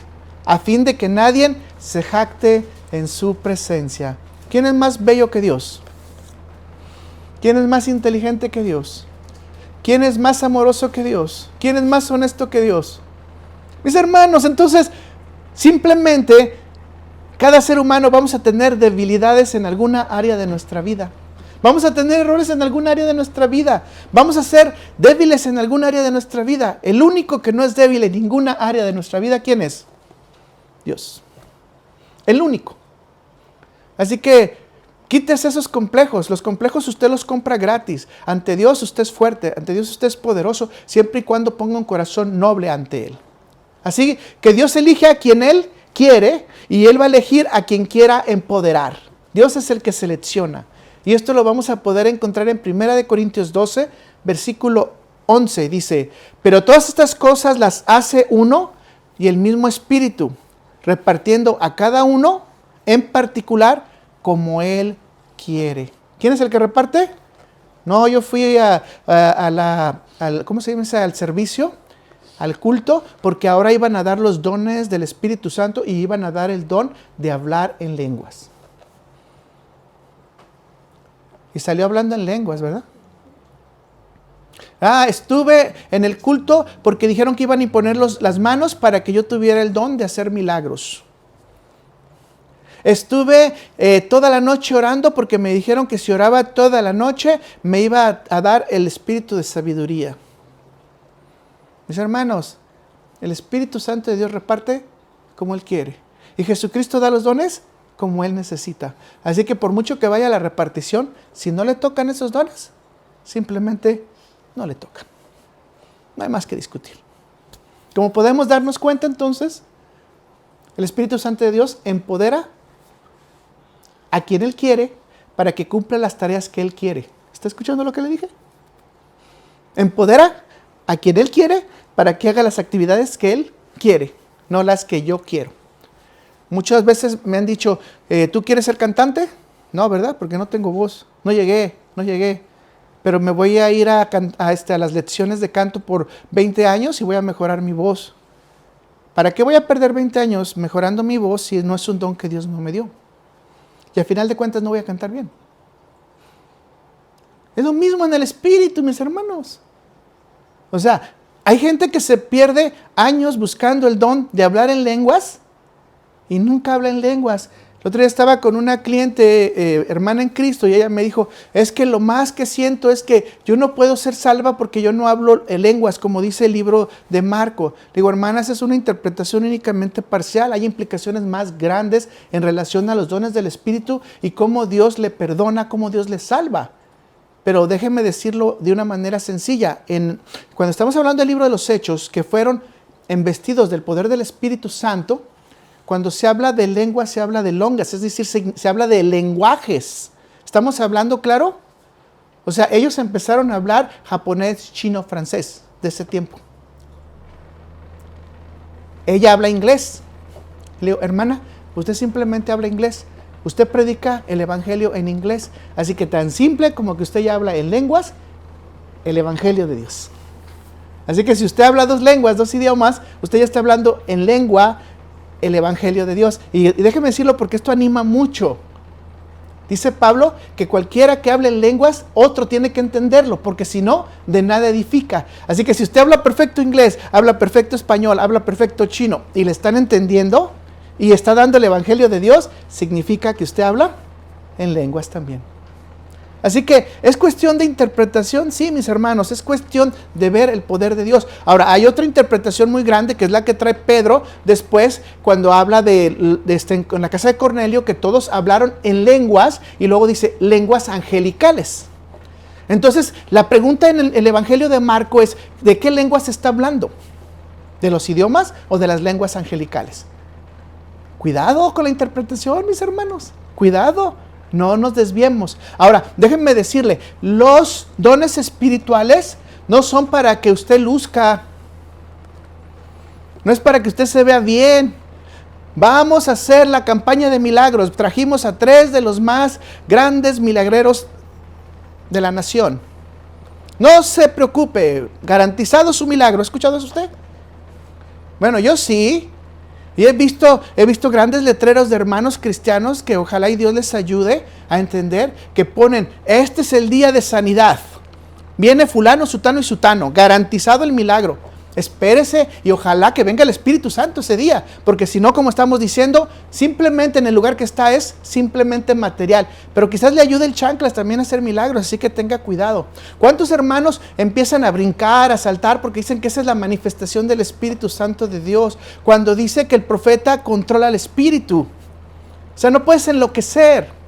a fin de que nadie se jacte en su presencia. ¿Quién es más bello que Dios? ¿Quién es más inteligente que Dios? ¿Quién es más amoroso que Dios? ¿Quién es más honesto que Dios? Mis hermanos, entonces, simplemente, cada ser humano vamos a tener debilidades en alguna área de nuestra vida. Vamos a tener errores en algún área de nuestra vida. Vamos a ser débiles en algún área de nuestra vida. El único que no es débil en ninguna área de nuestra vida, ¿quién es? Dios. El único. Así que, quítese esos complejos. Los complejos usted los compra gratis. Ante Dios usted es fuerte. Ante Dios usted es poderoso. Siempre y cuando ponga un corazón noble ante Él. Así que Dios elige a quien Él quiere y Él va a elegir a quien quiera empoderar. Dios es el que selecciona. Y esto lo vamos a poder encontrar en 1 Corintios 12, versículo 11. Dice, pero todas estas cosas las hace uno y el mismo Espíritu, repartiendo a cada uno en particular como Él quiere. ¿Quién es el que reparte? No, yo fui ¿cómo se llama? Al servicio, al culto, porque ahora iban a dar los dones del Espíritu Santo y iban a dar el don de hablar en lenguas. Y salió hablando en lenguas, ¿verdad? Estuve en el culto porque dijeron que iban a imponer las manos para que yo tuviera el don de hacer milagros. Estuve toda la noche orando porque me dijeron que si oraba toda la noche me iba a dar el espíritu de sabiduría. Mis hermanos, el Espíritu Santo de Dios reparte como Él quiere. ¿Y Jesucristo da los dones? como Él necesita. Así que por mucho que vaya a la repartición, si no le tocan esos dones, simplemente no le tocan. No hay más que discutir. Como podemos darnos cuenta entonces, el Espíritu Santo de Dios empodera a quien Él quiere para que cumpla las tareas que Él quiere. ¿Está escuchando lo que le dije? Empodera a quien Él quiere para que haga las actividades que Él quiere, no las que yo quiero. Muchas veces me han dicho, ¿tú quieres ser cantante? No, ¿verdad? Porque no tengo voz. No llegué. Pero me voy a ir a las lecciones de canto por 20 años y voy a mejorar mi voz. ¿Para qué voy a perder 20 años mejorando mi voz si no es un don que Dios no me dio? Y al final de cuentas no voy a cantar bien. Es lo mismo en el Espíritu, mis hermanos. O sea, hay gente que se pierde años buscando el don de hablar en lenguas y nunca habla en lenguas. El otro día estaba con una cliente, hermana en Cristo, y ella me dijo, es que lo más que siento es que yo no puedo ser salva porque yo no hablo en lenguas, como dice el libro de Marco. Le digo, hermana, esa es una interpretación únicamente parcial. Hay implicaciones más grandes en relación a los dones del Espíritu y cómo Dios le perdona, cómo Dios le salva. Pero déjenme decirlo de una manera sencilla. Cuando estamos hablando del libro de los Hechos, que fueron embestidos del poder del Espíritu Santo, cuando se habla de lengua, se habla de longas, es decir, se habla de lenguajes. ¿Estamos hablando claro? O sea, ellos empezaron a hablar japonés, chino, francés de ese tiempo. Ella habla inglés. Le digo, hermana, usted simplemente habla inglés. Usted predica el evangelio en inglés. Así que tan simple como que usted ya habla en lenguas, el evangelio de Dios. Así que si usted habla 2 lenguas, 2 idiomas, usted ya está hablando en lengua el evangelio de Dios. Y déjeme decirlo porque esto anima mucho. Dice Pablo que cualquiera que hable en lenguas, otro tiene que entenderlo, porque si no, de nada edifica. Así que si usted habla perfecto inglés, habla perfecto español, habla perfecto chino, y le están entendiendo, y está dando el evangelio de Dios, significa que usted habla en lenguas también. Así que es cuestión de interpretación, sí, mis hermanos, es cuestión de ver el poder de Dios. Ahora, hay otra interpretación muy grande que es la que trae Pedro después cuando habla en la casa de Cornelio, que todos hablaron en lenguas y luego dice lenguas angelicales. Entonces, la pregunta en el evangelio de Marco es, ¿de qué lenguas se está hablando? ¿De los idiomas o de las lenguas angelicales? Cuidado con la interpretación, mis hermanos, cuidado. No nos desviemos. Ahora, déjenme decirle, los dones espirituales no son para que usted luzca. No es para que usted se vea bien. Vamos a hacer la campaña de milagros. Trajimos a 3 de los más grandes milagreros de la nación. No se preocupe, garantizado su milagro. ¿Ha escuchado eso usted? Bueno, yo sí. Y he visto grandes letreros de hermanos cristianos que ojalá y Dios les ayude a entender, que ponen, este es el día de sanidad. Viene fulano, sutano y sutano, garantizado el milagro. Espérese y ojalá que venga el Espíritu Santo ese día, porque si no, como estamos diciendo, simplemente en el lugar que está es simplemente material. Pero quizás le ayude el chanclas también a hacer milagros, así que tenga cuidado. ¿Cuántos hermanos empiezan a brincar, a saltar, porque dicen que esa es la manifestación del Espíritu Santo de Dios? Cuando dice que el profeta controla al Espíritu. O sea, no puedes enloquecer.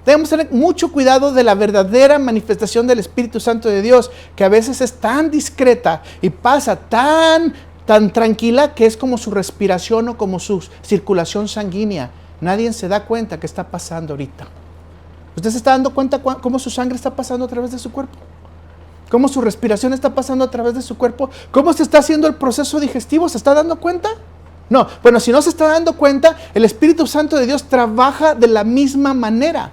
Debemos tener mucho cuidado de la verdadera manifestación del Espíritu Santo de Dios, que a veces es tan discreta y pasa tan tranquila que es como su respiración o como su circulación sanguínea. Nadie se da cuenta que está pasando ahorita. ¿Usted se está dando cuenta cómo su sangre está pasando a través de su cuerpo? ¿Cómo su respiración está pasando a través de su cuerpo? ¿Cómo se está haciendo el proceso digestivo? ¿Se está dando cuenta? No. Bueno, si no se está dando cuenta, el Espíritu Santo de Dios trabaja de la misma manera.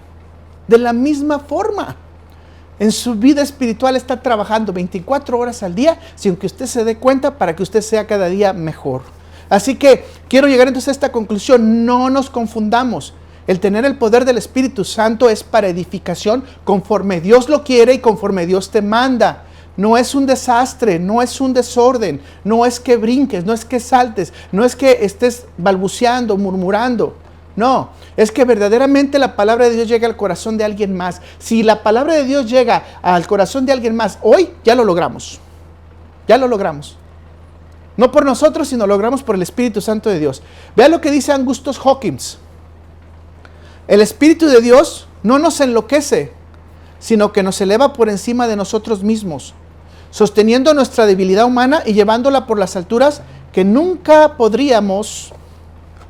De la misma forma. En su vida espiritual está trabajando 24 horas al día sin que usted se dé cuenta, para que usted sea cada día mejor. Así que quiero llegar entonces a esta conclusión. No nos confundamos. El tener el poder del Espíritu Santo es para edificación conforme Dios lo quiere y conforme Dios te manda. No es un desastre, no es un desorden, no es que brinques, no es que saltes, no es que estés balbuceando, murmurando. No, es que verdaderamente la palabra de Dios llega al corazón de alguien más. Si la palabra de Dios llega al corazón de alguien más, hoy ya lo logramos. Ya lo logramos. No por nosotros, sino lo logramos por el Espíritu Santo de Dios. Vea lo que dice Augustus Hawkins. El Espíritu de Dios no nos enloquece, sino que nos eleva por encima de nosotros mismos, sosteniendo nuestra debilidad humana y llevándola por las alturas que nunca podríamos,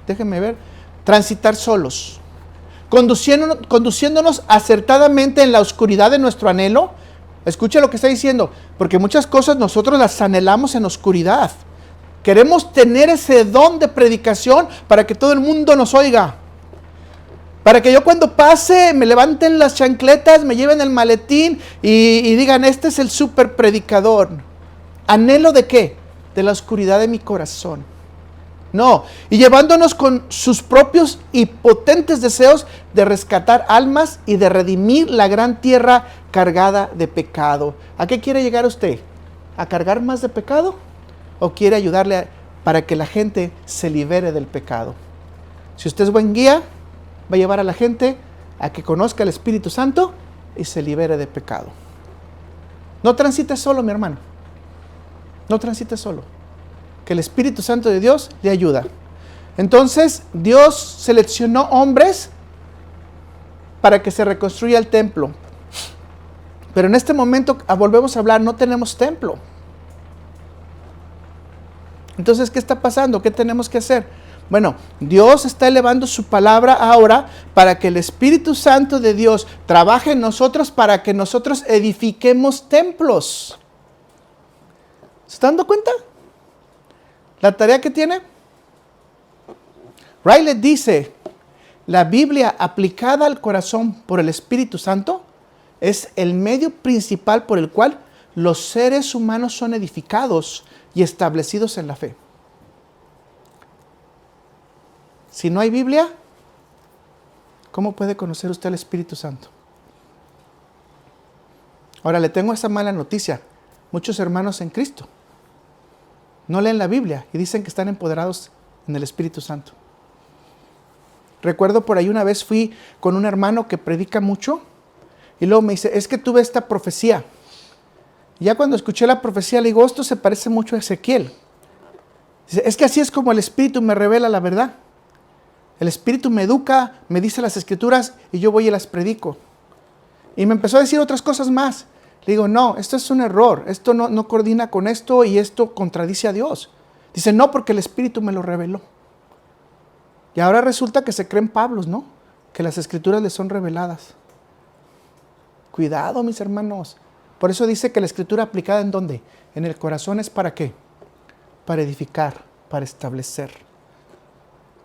déjenme ver, transitar solos, conduciéndonos acertadamente en la oscuridad de nuestro anhelo. Escuche lo que está diciendo, porque muchas cosas nosotros las anhelamos en oscuridad. Queremos tener ese don de predicación para que todo el mundo nos oiga. Para que yo cuando pase me levanten las chancletas, me lleven el maletín y digan, este es el super predicador. ¿Anhelo de qué? De la oscuridad de mi corazón. No, y llevándonos con sus propios y potentes deseos de rescatar almas y de redimir la gran tierra cargada de pecado. ¿A qué quiere llegar usted? ¿A cargar más de pecado? ¿O quiere ayudarle para que la gente se libere del pecado? Si usted es buen guía, va a llevar a la gente a que conozca el Espíritu Santo y se libere de pecado. No transite solo, mi hermano. No transite solo. Que el Espíritu Santo de Dios le ayuda. Entonces, Dios seleccionó hombres para que se reconstruya el templo. Pero en este momento, volvemos a hablar, no tenemos templo. Entonces, ¿qué está pasando? ¿Qué tenemos que hacer? Bueno, Dios está elevando su palabra ahora para que el Espíritu Santo de Dios trabaje en nosotros para que nosotros edifiquemos templos. ¿Se están dando cuenta? La tarea que tiene. Riley dice, la Biblia aplicada al corazón por el Espíritu Santo es el medio principal por el cual los seres humanos son edificados y establecidos en la fe. Si no hay Biblia, ¿cómo puede conocer usted al Espíritu Santo? Ahora le tengo esa mala noticia. Muchos hermanos en Cristo no leen la Biblia y dicen que están empoderados en el Espíritu Santo. Recuerdo por ahí una vez fui con un hermano que predica mucho y luego me dice, es que tuve esta profecía. Y ya cuando escuché la profecía le digo, esto se parece mucho a Ezequiel. Dice, es que así es como el Espíritu me revela la verdad. El Espíritu me educa, me dice las Escrituras y yo voy y las predico. Y me empezó a decir otras cosas más. Le digo, no, esto es un error, esto no coordina con esto y esto contradice a Dios. Dice, no, porque el Espíritu me lo reveló. Y ahora resulta que se creen Pablos, ¿no? Que las Escrituras les son reveladas. Cuidado, mis hermanos. Por eso dice que la Escritura aplicada ¿en dónde? En el corazón es ¿para qué? Para edificar, para establecer.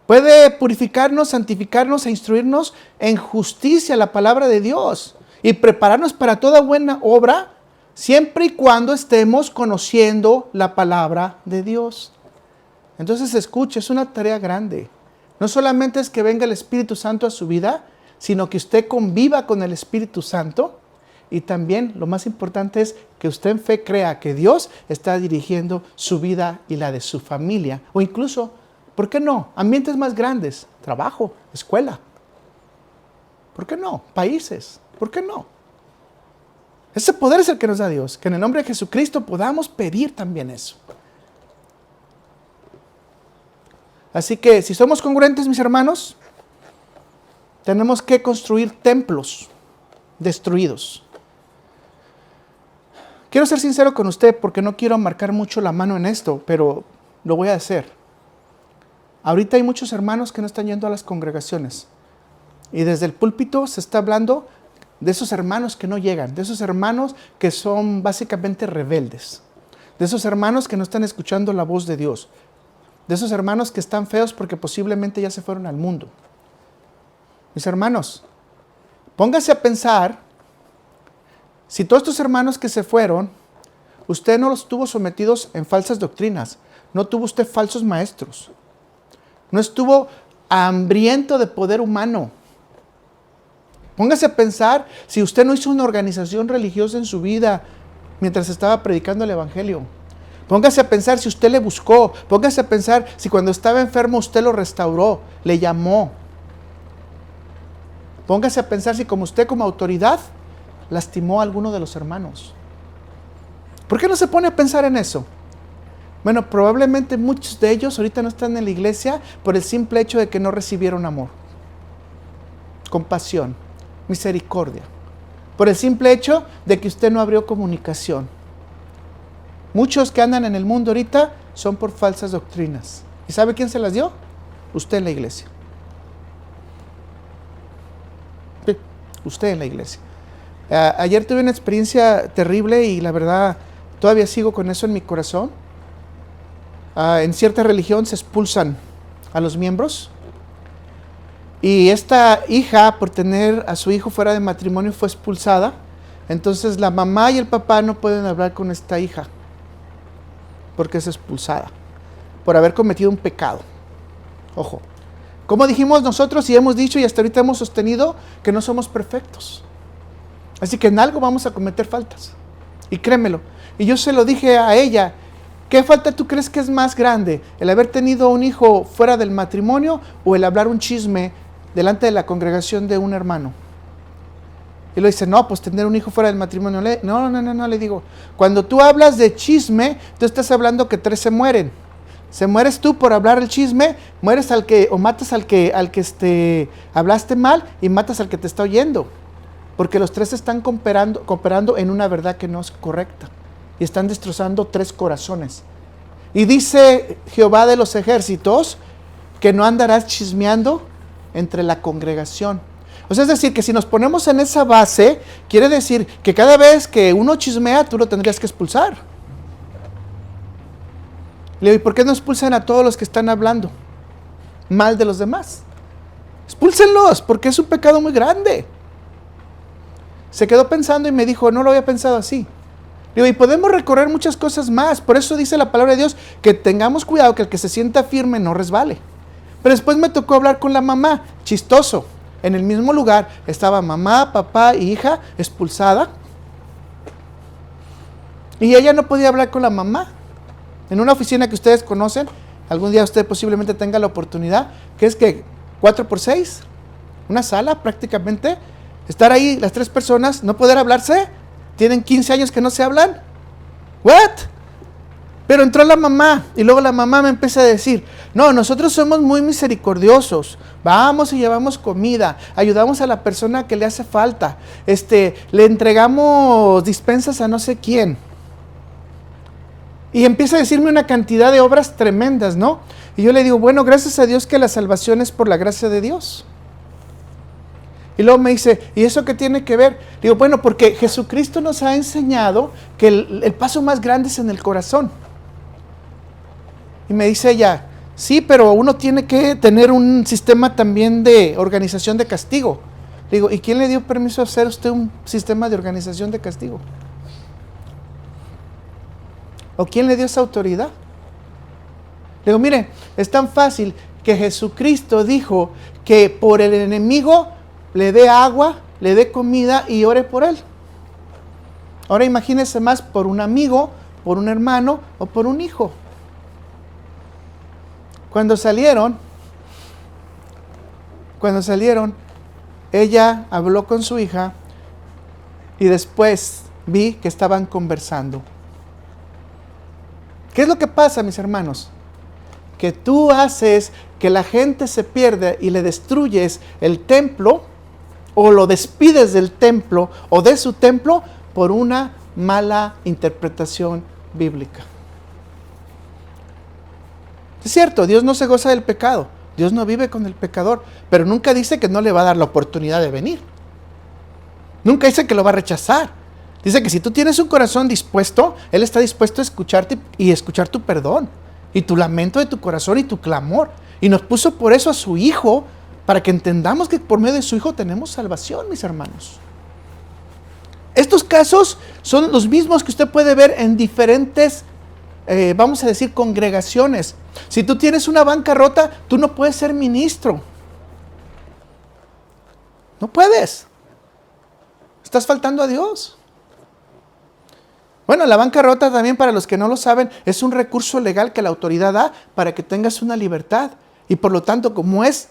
Puede purificarnos, santificarnos e instruirnos en justicia, la palabra de Dios, y prepararnos para toda buena obra, siempre y cuando estemos conociendo la palabra de Dios. Entonces, escuche, es una tarea grande. No solamente es que venga el Espíritu Santo a su vida, sino que usted conviva con el Espíritu Santo, y también lo más importante es que usted en fe crea que Dios está dirigiendo su vida y la de su familia, o incluso, ¿por qué no? Ambientes más grandes, trabajo, escuela. ¿Por qué no? Países. ¿Por qué no? Ese poder es el que nos da Dios. Que en el nombre de Jesucristo podamos pedir también eso. Así que si somos congruentes, mis hermanos, tenemos que construir templos destruidos. Quiero ser sincero con usted porque no quiero marcar mucho la mano en esto, pero lo voy a hacer. Ahorita hay muchos hermanos que no están yendo a las congregaciones. Y desde el púlpito se está hablando de esos hermanos que no llegan, de esos hermanos que son básicamente rebeldes, de esos hermanos que no están escuchando la voz de Dios, de esos hermanos que están feos porque posiblemente ya se fueron al mundo. Mis hermanos, póngase a pensar, si todos estos hermanos que se fueron, usted no los tuvo sometidos en falsas doctrinas, no tuvo usted falsos maestros, no estuvo hambriento de poder humano. Póngase a pensar si usted no hizo una organización religiosa en su vida mientras estaba predicando el Evangelio. Póngase a pensar si usted le buscó. Póngase a pensar si cuando estaba enfermo usted lo restauró, le llamó. Póngase a pensar si como usted como autoridad lastimó a alguno de los hermanos. ¿Por qué no se pone a pensar en eso? Bueno, probablemente muchos de ellos ahorita no están en la iglesia por el simple hecho de que no recibieron amor. compasión, misericordia, por el simple hecho de que usted no abrió comunicación. Muchos que andan en el mundo ahorita son por falsas doctrinas. ¿Y sabe quién se las dio? Usted en la iglesia. Sí, usted en la iglesia. Ayer tuve una experiencia terrible y la verdad todavía sigo con eso en mi corazón. En cierta religión se expulsan a los miembros. Y esta hija, por tener a su hijo fuera de matrimonio, fue expulsada. Entonces la mamá y el papá no pueden hablar con esta hija porque es expulsada por haber cometido un pecado. Ojo, como dijimos nosotros y hemos dicho y hasta ahorita hemos sostenido que no somos perfectos. Así que en algo vamos a cometer faltas. Y créemelo. Y yo se lo dije a ella. ¿Qué falta tú crees que es más grande? ¿El haber tenido un hijo fuera del matrimonio o el hablar un chisme delante de la congregación de un hermano? Y lo dice, no, pues tener un hijo fuera del matrimonio. No, le digo. Cuando tú hablas de chisme, tú estás hablando que 3 se mueren. Se mueres tú por hablar el chisme, mueres al que, o matas al que hablaste mal y matas al que te está oyendo. Porque los 3 están cooperando en una verdad que no es correcta. Y están destrozando 3 corazones. Y dice Jehová de los ejércitos que no andarás chismeando entre la congregación. O sea, es decir, que si nos ponemos en esa base, quiere decir que cada vez que uno chismea, tú lo tendrías que expulsar. Le digo, ¿y por qué no expulsan a todos los que están hablando mal de los demás? Expúlsenlos, porque es un pecado muy grande. Se quedó pensando y me dijo, no lo había pensado así. Le digo, y podemos recorrer muchas cosas más. Por eso dice la palabra de Dios que tengamos cuidado, que el que se sienta firme no resbale. Pero después me tocó hablar con la mamá, chistoso. En el mismo lugar estaba mamá, papá y hija expulsada. Y ella no podía hablar con la mamá. En una oficina que ustedes conocen, algún día usted posiblemente tenga la oportunidad, que es que 4x6, una sala prácticamente, estar ahí las 3 personas, no poder hablarse, tienen 15 años que no se hablan. ¿What? Pero entró la mamá y luego la mamá me empieza a decir, no, nosotros somos muy misericordiosos, vamos y llevamos comida, ayudamos a la persona que le hace falta, le entregamos despensas a no sé quién. Y empieza a decirme una cantidad de obras tremendas, ¿no? Y yo le digo, bueno, gracias a Dios que la salvación es por la gracia de Dios. Y luego me dice, ¿y eso qué tiene que ver? Digo, bueno, porque Jesucristo nos ha enseñado que el paso más grande es en el corazón. Y me dice ella, sí, pero uno tiene que tener un sistema también de organización de castigo. Digo, ¿y quién le dio permiso a hacer usted un sistema de organización de castigo? ¿O quién le dio esa autoridad? Le digo, mire, es tan fácil que Jesucristo dijo que por el enemigo le dé agua, le dé comida y ore por él. Ahora imagínese más por un amigo, por un hermano o por un hijo. Cuando salieron, ella habló con su hija y después vi que estaban conversando. ¿Qué es lo que pasa, mis hermanos? Que tú haces que la gente se pierda y le destruyes el templo o lo despides del templo o de su templo por una mala interpretación bíblica. Es cierto, Dios no se goza del pecado, Dios no vive con el pecador, pero nunca dice que no le va a dar la oportunidad de venir. Nunca dice que lo va a rechazar. Dice que si tú tienes un corazón dispuesto, Él está dispuesto a escucharte y escuchar tu perdón y tu lamento de tu corazón y tu clamor. Y nos puso por eso a su Hijo, para que entendamos que por medio de su Hijo tenemos salvación, mis hermanos. Estos casos son los mismos que usted puede ver en diferentes, vamos a decir, congregaciones. Si tú tienes una bancarrota, tú no puedes ser ministro. No puedes. Estás faltando a Dios. Bueno, la bancarrota también, para los que no lo saben, es un recurso legal que la autoridad da para que tengas una libertad. Y por lo tanto, como es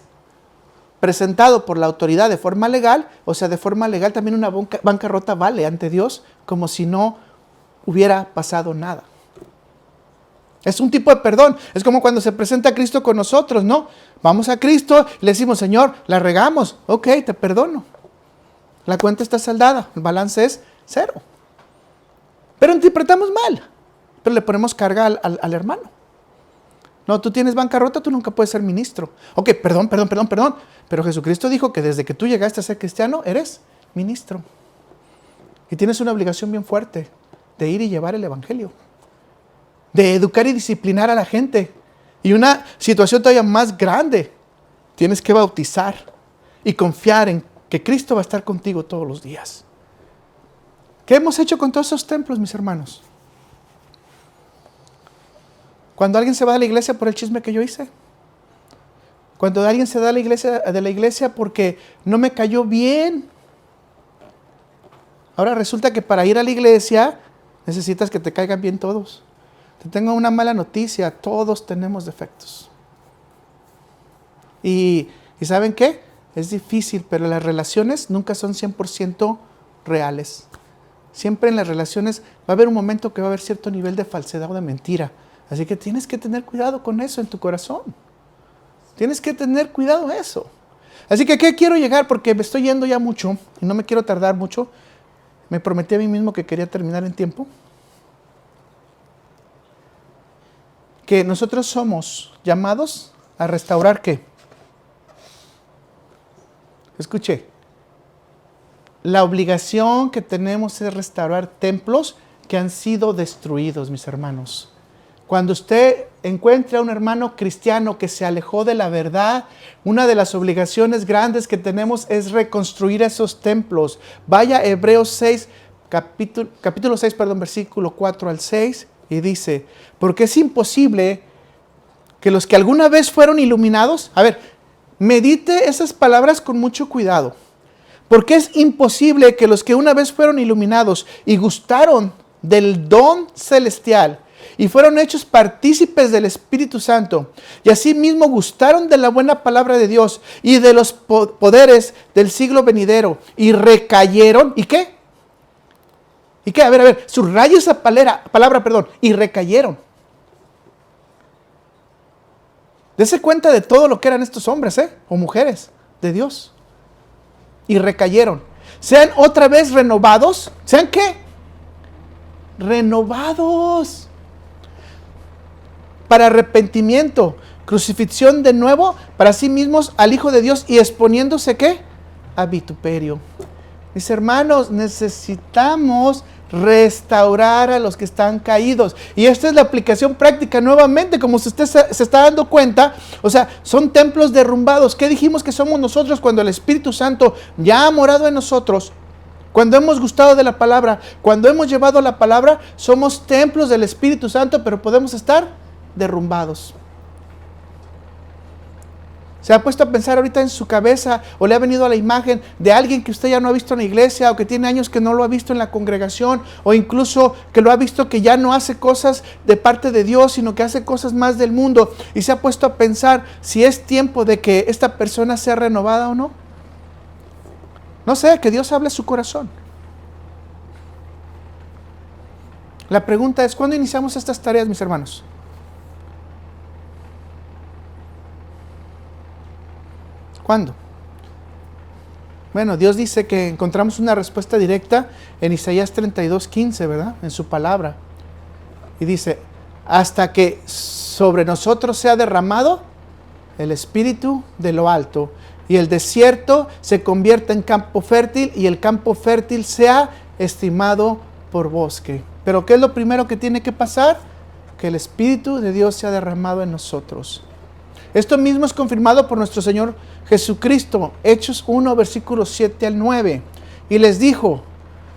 presentado por la autoridad de forma legal, o sea, de forma legal también una bancarrota vale ante Dios como si no hubiera pasado nada. Es un tipo de perdón. Es como cuando se presenta Cristo con nosotros, ¿no? Vamos a Cristo y le decimos, Señor, la regamos. Ok, te perdono. La cuenta está saldada. El balance es 0. Pero interpretamos mal. Pero le ponemos carga al hermano. No, tú tienes bancarrota, tú nunca puedes ser ministro. Ok, perdón. Pero Jesucristo dijo que desde que tú llegaste a ser cristiano, eres ministro. Y tienes una obligación bien fuerte de ir y llevar el evangelio. De educar y disciplinar a la gente. Y una situación todavía más grande. Tienes que bautizar y confiar en que Cristo va a estar contigo todos los días. ¿Qué hemos hecho con todos esos templos, mis hermanos? Cuando alguien se va de la iglesia por el chisme que yo hice. Cuando alguien se da de la iglesia porque no me cayó bien. Ahora resulta que para ir a la iglesia necesitas que te caigan bien todos. Te tengo una mala noticia, todos tenemos defectos. Y ¿saben qué? Es difícil, pero las relaciones nunca son 100% reales. Siempre en las relaciones va a haber un momento que va a haber cierto nivel de falsedad o de mentira. Así que tienes que tener cuidado con eso en tu corazón. Tienes que tener cuidado en eso. Así que ¿a qué quiero llegar? Porque me estoy yendo ya mucho y no me quiero tardar mucho. Me prometí a mí mismo que quería terminar en tiempo. Que nosotros somos llamados a restaurar ¿qué? Escuche. La obligación que tenemos es restaurar templos que han sido destruidos, mis hermanos. Cuando usted encuentre a un hermano cristiano que se alejó de la verdad, una de las obligaciones grandes que tenemos es reconstruir esos templos. Vaya a Hebreos 6, capítulo 6, versículo 4 al 6, y dice, porque es imposible que los que alguna vez fueron iluminados, a ver, medite esas palabras con mucho cuidado, porque es imposible que los que una vez fueron iluminados y gustaron del don celestial, y fueron hechos partícipes del Espíritu Santo, y asimismo gustaron de la buena palabra de Dios y de los poderes del siglo venidero, y recayeron, ¿y qué? ¿Y qué? A ver, subraya esa palabra, y recayeron. Dese cuenta de todo lo que eran estos hombres, o mujeres de Dios. Y recayeron. Sean otra vez renovados. ¿Sean qué? Renovados. Para arrepentimiento, crucifixión de nuevo para sí mismos al Hijo de Dios y exponiéndose ¿qué? A vituperio. Mis hermanos, necesitamos restaurar a los que están caídos. Y esta es la aplicación práctica nuevamente, como si usted se está dando cuenta, o sea, son templos derrumbados. ¿Qué dijimos que somos nosotros cuando el Espíritu Santo ya ha morado en nosotros? Cuando hemos gustado de la palabra, cuando hemos llevado la palabra, somos templos del Espíritu Santo, pero podemos estar derrumbados. ¿Se ha puesto a pensar ahorita en su cabeza o le ha venido a la imagen de alguien que usted ya no ha visto en la iglesia o que tiene años que no lo ha visto en la congregación o incluso que lo ha visto que ya no hace cosas de parte de Dios sino que hace cosas más del mundo y se ha puesto a pensar si es tiempo de que esta persona sea renovada o no? No sé, que Dios hable a su corazón. La pregunta es, ¿cuándo iniciamos estas tareas, mis hermanos? ¿Cuándo? Bueno, Dios dice que encontramos una respuesta directa en Isaías 32:15, ¿verdad? En su palabra. Y dice, hasta que sobre nosotros sea derramado el Espíritu de lo alto y el desierto se convierta en campo fértil y el campo fértil sea estimado por bosque. Pero ¿qué es lo primero que tiene que pasar? Que el Espíritu de Dios sea derramado en nosotros. Esto mismo es confirmado por nuestro Señor Jesucristo, Hechos 1, versículos 7 al 9. Y les dijo,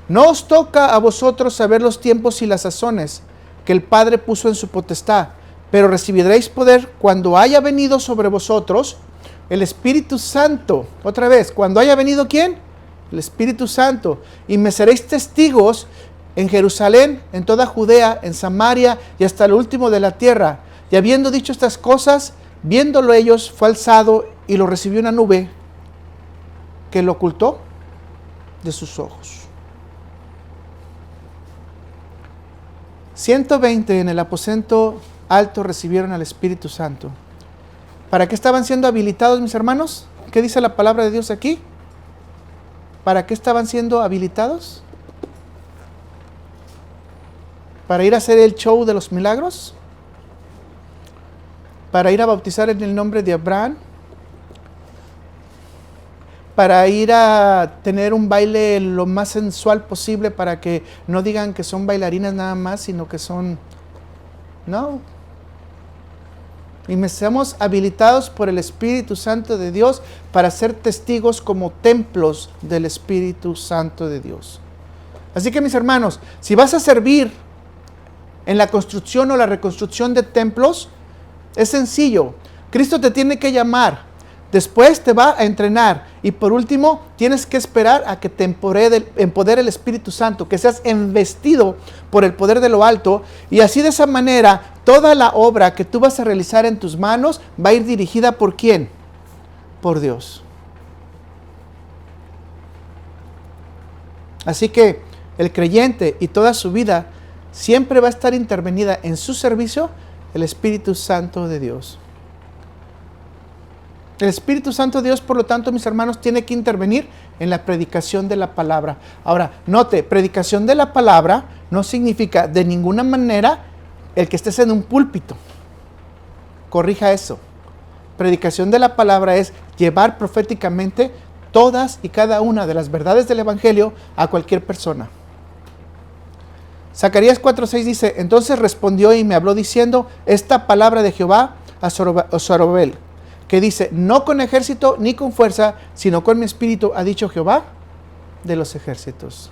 no os toca a vosotros saber los tiempos y las sazones que el Padre puso en su potestad, pero recibiréis poder cuando haya venido sobre vosotros el Espíritu Santo. Otra vez, cuando haya venido ¿quién? El Espíritu Santo. Y me seréis testigos en Jerusalén, en toda Judea, en Samaria y hasta lo último de la tierra. Y habiendo dicho estas cosas, viéndolo ellos, fue alzado y lo recibió una nube que lo ocultó de sus ojos. 120 en el aposento alto recibieron al Espíritu Santo. ¿Para qué estaban siendo habilitados, mis hermanos? ¿Qué dice la palabra de Dios aquí? ¿Para qué estaban siendo habilitados? ¿Para ir a hacer el show de los milagros? ¿Para ir a bautizar en el nombre de Abraham? ¿Para ir a tener un baile lo más sensual posible para que no digan que son bailarinas nada más, sino que son... No. Y me seamos habilitados por el Espíritu Santo de Dios para ser testigos como templos del Espíritu Santo de Dios. Así que, mis hermanos, si vas a servir en la construcción o la reconstrucción de templos, es sencillo. Cristo te tiene que llamar, después te va a entrenar y por último tienes que esperar a que te empodere el Espíritu Santo, que seas embestido por el poder de lo alto, y así de esa manera toda la obra que tú vas a realizar en tus manos va a ir dirigida ¿por quién? Por Dios. Así que el creyente y toda su vida siempre va a estar intervenida en su servicio el Espíritu Santo de Dios. El Espíritu Santo de Dios, por lo tanto, mis hermanos, tiene que intervenir en la predicación de la palabra. Ahora, note, predicación de la palabra no significa de ninguna manera el que estés en un púlpito. Corrija eso. Predicación de la palabra es llevar proféticamente todas y cada una de las verdades del Evangelio a cualquier persona. Zacarías 4:6 dice, entonces respondió y me habló diciendo, esta palabra de Jehová a Zorobabel, que dice, no con ejército ni con fuerza, sino con mi espíritu, ha dicho Jehová de los ejércitos.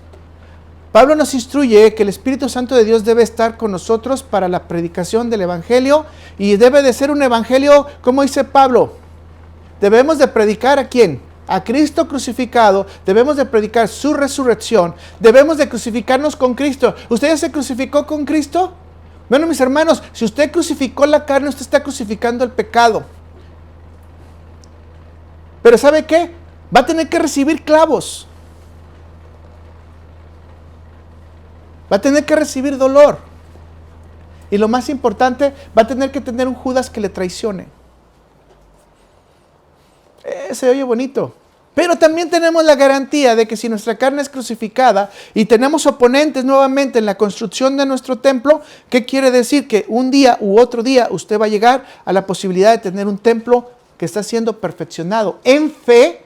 Pablo nos instruye que el Espíritu Santo de Dios debe estar con nosotros para la predicación del Evangelio, y debe de ser un Evangelio, como dice Pablo, debemos de predicar ¿a quién? A Cristo crucificado, debemos de predicar su resurrección, debemos de crucificarnos con Cristo. ¿Usted ya se crucificó con Cristo? Bueno, mis hermanos, si usted crucificó la carne, usted está crucificando el pecado. Pero ¿sabe qué? Va a tener que recibir clavos. Va a tener que recibir dolor. Y lo más importante, va a tener que tener un Judas que le traicione. Se oye bonito. Pero también tenemos la garantía de que si nuestra carne es crucificada y tenemos oponentes nuevamente en la construcción de nuestro templo, ¿qué quiere decir? Que un día u otro día usted va a llegar a la posibilidad de tener un templo que está siendo perfeccionado en fe,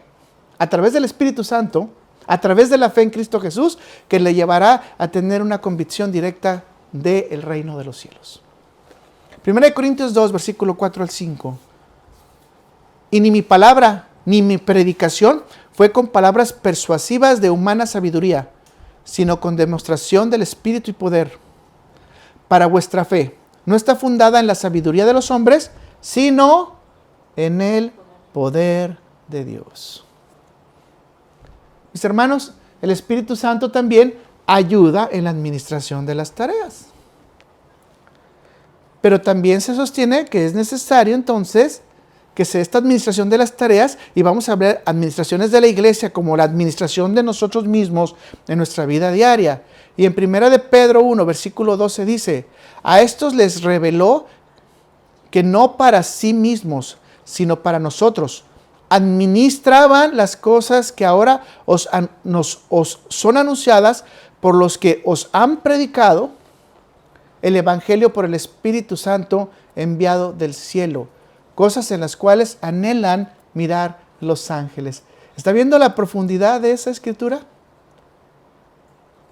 a través del Espíritu Santo, a través de la fe en Cristo Jesús, que le llevará a tener una convicción directa del reino de los cielos. 1 Corintios 2, versículo 4 al 5. Y ni mi palabra, ni mi predicación fue con palabras persuasivas de humana sabiduría, sino con demostración del Espíritu y poder. Para vuestra fe no está fundada en la sabiduría de los hombres, sino en el poder de Dios. Mis hermanos, el Espíritu Santo también ayuda en la administración de las tareas. Pero también se sostiene que es necesario entonces que sea esta administración de las tareas, y vamos a ver administraciones de la iglesia como la administración de nosotros mismos en nuestra vida diaria. Y en 1 de Pedro 1, versículo 12 dice, a estos les reveló que no para sí mismos, sino para nosotros, administraban las cosas que ahora os son anunciadas por los que os han predicado el Evangelio por el Espíritu Santo enviado del cielo, cosas en las cuales anhelan mirar los ángeles. ¿Está viendo la profundidad de esa escritura?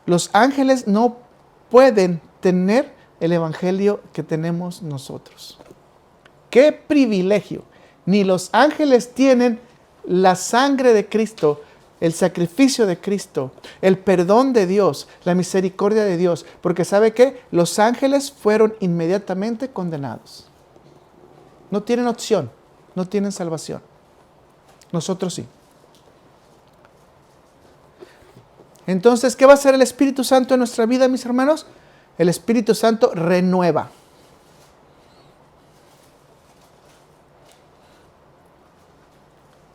Los ángeles no pueden tener el Evangelio que tenemos nosotros. ¡Qué privilegio! Ni los ángeles tienen la sangre de Cristo, el sacrificio de Cristo, el perdón de Dios, la misericordia de Dios. Porque ¿sabe qué? Los ángeles fueron inmediatamente condenados. No tienen opción, no tienen salvación. Nosotros sí. Entonces, ¿qué va a hacer el Espíritu Santo en nuestra vida, mis hermanos? El Espíritu Santo renueva.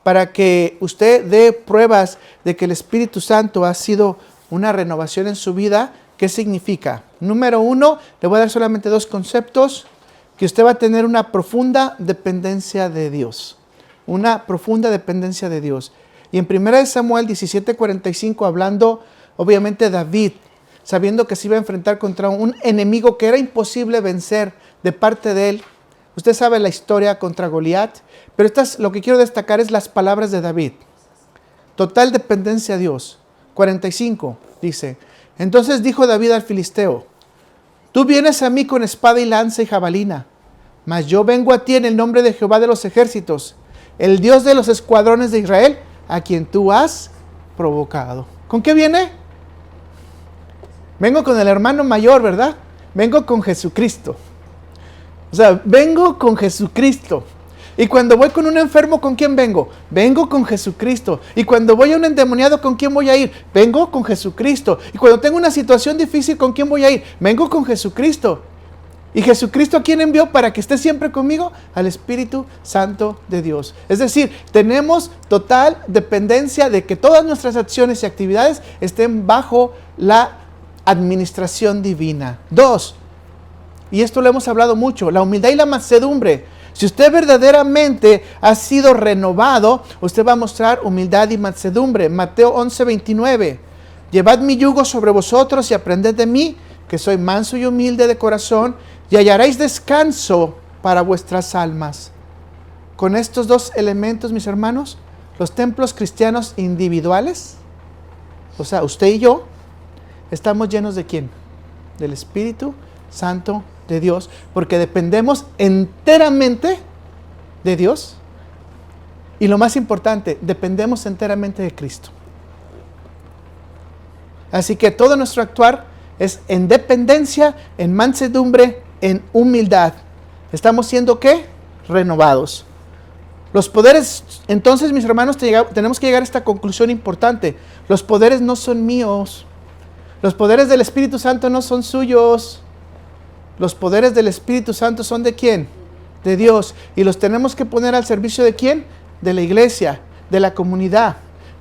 Para que usted dé pruebas de que el Espíritu Santo ha sido una renovación en su vida, ¿qué significa? Número 1, le voy a dar solamente 2 conceptos. que usted va a tener una profunda dependencia de Dios. Una profunda dependencia de Dios. Y en 1 Samuel 17:45, hablando obviamente David, sabiendo que se iba a enfrentar contra un enemigo que era imposible vencer de parte de él. Usted sabe la historia contra Goliat, pero lo que quiero destacar es las palabras de David. Total dependencia a Dios. 45 dice: entonces dijo David al filisteo: tú vienes a mí con espada y lanza y jabalina, mas yo vengo a ti en el nombre de Jehová de los ejércitos, el Dios de los escuadrones de Israel, a quien tú has provocado. ¿Con qué viene? Vengo con el hermano mayor, ¿verdad? Vengo con Jesucristo. O sea, vengo con Jesucristo. Y cuando voy con un enfermo, ¿con quién vengo? Vengo con Jesucristo. Y cuando voy a un endemoniado, ¿con quién voy a ir? Vengo con Jesucristo. Y cuando tengo una situación difícil, ¿con quién voy a ir? Vengo con Jesucristo. ¿Y Jesucristo a quién envió para que esté siempre conmigo? Al Espíritu Santo de Dios. Es decir, tenemos total dependencia de que todas nuestras acciones y actividades estén bajo la administración divina. 2, y esto lo hemos hablado mucho, la humildad y la mansedumbre. Si usted verdaderamente ha sido renovado, usted va a mostrar humildad y mansedumbre. Mateo 11:29. Llevad mi yugo sobre vosotros y aprended de mí, que soy manso y humilde de corazón, y hallaréis descanso para vuestras almas. Con estos dos elementos, mis hermanos, los templos cristianos individuales, o sea, usted y yo, estamos llenos ¿de quién? Del Espíritu Santo de Dios, porque dependemos enteramente de Dios. Y lo más importante, dependemos enteramente de Cristo. Así que todo nuestro actuar es en dependencia, en mansedumbre, en humildad. ¿Estamos siendo qué? Renovados. Los poderes, entonces, mis hermanos, tenemos que llegar a esta conclusión importante. Los poderes no son míos. Los poderes del Espíritu Santo no son suyos. Los poderes del Espíritu Santo son ¿de quién? De Dios. Y los tenemos que poner al servicio ¿de quién? De la iglesia, de la comunidad,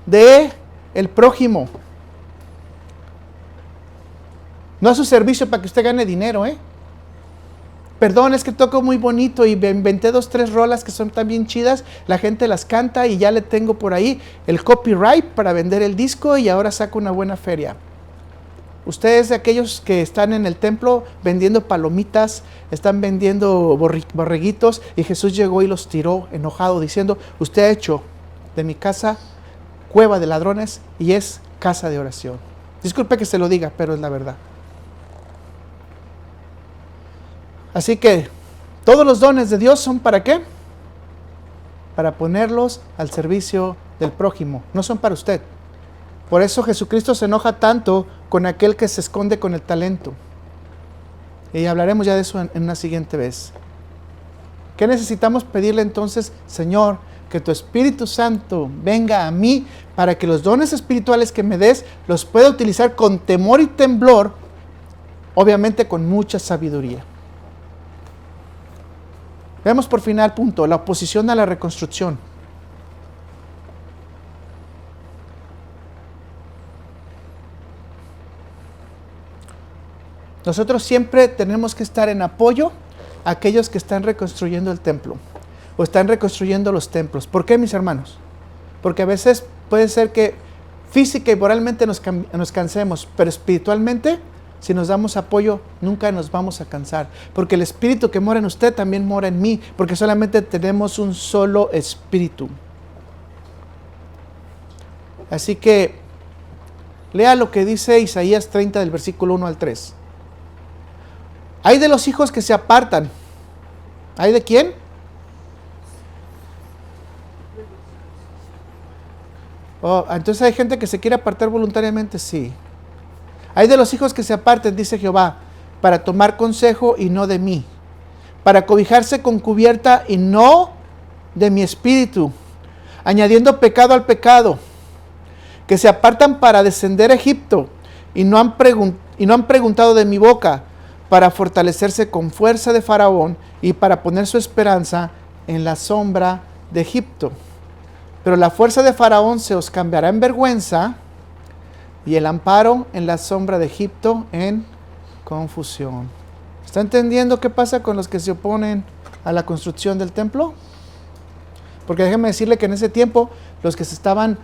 de el prójimo. No a su servicio para que usted gane dinero, Perdón, es que toco muy bonito y me inventé 2, 3 rolas que son también chidas. La gente las canta y ya le tengo por ahí el copyright para vender el disco y ahora saco una buena feria. Ustedes de aquellos que están en el templo vendiendo palomitas, están vendiendo borreguitos, y Jesús llegó y los tiró enojado diciendo: usted ha hecho de mi casa cueva de ladrones y es casa de oración. Disculpe que se lo diga, pero es la verdad. Así que todos los dones de Dios son ¿para qué? Para ponerlos al servicio del prójimo, no son para usted. Por eso Jesucristo se enoja tanto con aquel que se esconde con el talento. Y hablaremos ya de eso en una siguiente vez. ¿Qué necesitamos pedirle entonces? Señor, que tu Espíritu Santo venga a mí para que los dones espirituales que me des los pueda utilizar con temor y temblor, obviamente con mucha sabiduría. Veamos por final, punto, la oposición a la reconstrucción. Nosotros siempre tenemos que estar en apoyo a aquellos que están reconstruyendo el templo o están reconstruyendo los templos. ¿Por qué, mis hermanos? Porque a veces puede ser que física y moralmente nos cansemos, pero espiritualmente, si nos damos apoyo, nunca nos vamos a cansar. Porque el espíritu que mora en usted también mora en mí, porque solamente tenemos un solo espíritu. Así que lea lo que dice Isaías 30 del versículo 1 al 3. Hay de los hijos que se apartan. ¿Hay de quién? Entonces hay gente que se quiere apartar voluntariamente, sí. Hay de los hijos que se aparten, dice Jehová, para tomar consejo y no de mí, para cobijarse con cubierta y no de mi espíritu, añadiendo pecado al pecado, que se apartan para descender a Egipto y no han preguntado de mi boca, para fortalecerse con fuerza de Faraón y para poner su esperanza en la sombra de Egipto. Pero la fuerza de Faraón se os cambiará en vergüenza y el amparo en la sombra de Egipto en confusión. ¿Está entendiendo qué pasa con los que se oponen a la construcción del templo? Porque déjeme decirle que en ese tiempo los que se estaban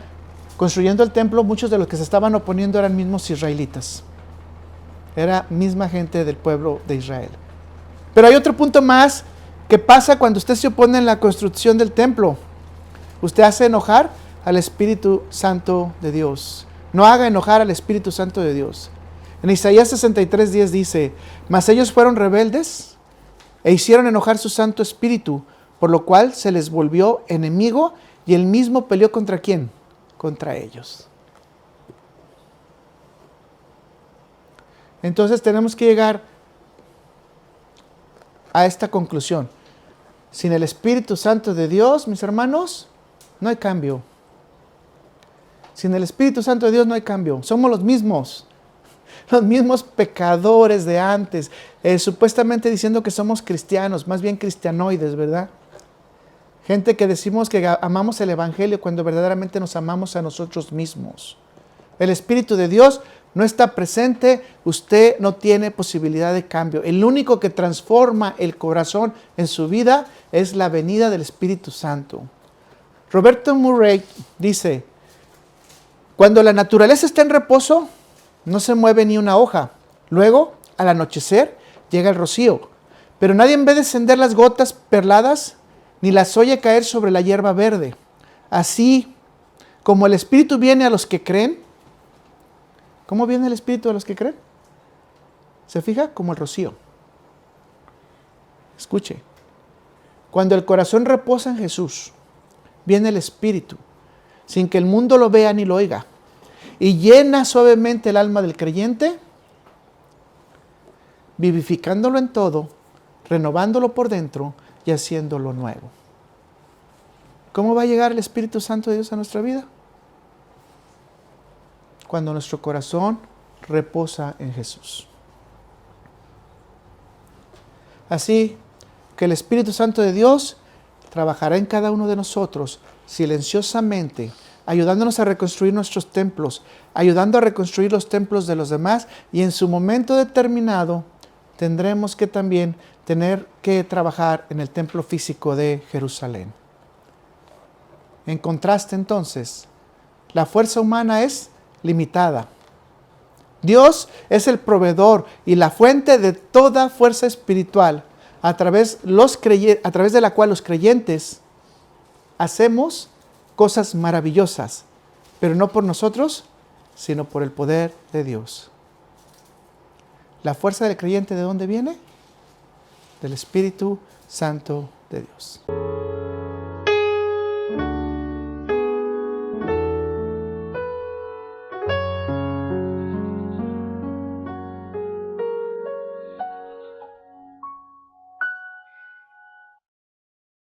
construyendo el templo, muchos de los que se estaban oponiendo eran mismos israelitas. Era misma gente del pueblo de Israel. Pero hay otro punto más que pasa cuando usted se opone en la construcción del templo. Usted hace enojar al Espíritu Santo de Dios. No haga enojar al Espíritu Santo de Dios. En Isaías 63:10 dice: mas ellos fueron rebeldes e hicieron enojar su Santo Espíritu, por lo cual se les volvió enemigo y él mismo peleó ¿contra quién? Contra ellos. Entonces tenemos que llegar a esta conclusión. Sin el Espíritu Santo de Dios, mis hermanos, no hay cambio. Sin el Espíritu Santo de Dios no hay cambio. Somos los mismos pecadores de antes, supuestamente diciendo que somos cristianos, más bien cristianoides, ¿verdad? Gente que decimos que amamos el Evangelio cuando verdaderamente nos amamos a nosotros mismos. El Espíritu de Dios no está presente, usted no tiene posibilidad de cambio. El único que transforma el corazón en su vida es la venida del Espíritu Santo. Roberto Murray dice: cuando la naturaleza está en reposo, no se mueve ni una hoja. Luego, al anochecer, llega el rocío. Pero nadie ve descender las gotas perladas, ni las oye caer sobre la hierba verde. Así como el Espíritu viene a los que creen. ¿Cómo viene el Espíritu a los que creen? ¿Se fija? Como el rocío. Escuche. Cuando el corazón reposa en Jesús, viene el Espíritu, sin que el mundo lo vea ni lo oiga, y llena suavemente el alma del creyente, vivificándolo en todo, renovándolo por dentro y haciéndolo nuevo. ¿Cómo va a llegar el Espíritu Santo de Dios a nuestra vida? Cuando nuestro corazón reposa en Jesús. Así que el Espíritu Santo de Dios trabajará en cada uno de nosotros silenciosamente, ayudándonos a reconstruir nuestros templos, ayudando a reconstruir los templos de los demás, y en su momento determinado tendremos que también tener que trabajar en el templo físico de Jerusalén. En contraste, entonces, la fuerza humana es limitada. Dios es el proveedor y la fuente de toda fuerza espiritual a través de la cual los creyentes hacemos cosas maravillosas, pero no por nosotros, sino por el poder de Dios. ¿La fuerza del creyente de dónde viene? Del Espíritu Santo de Dios.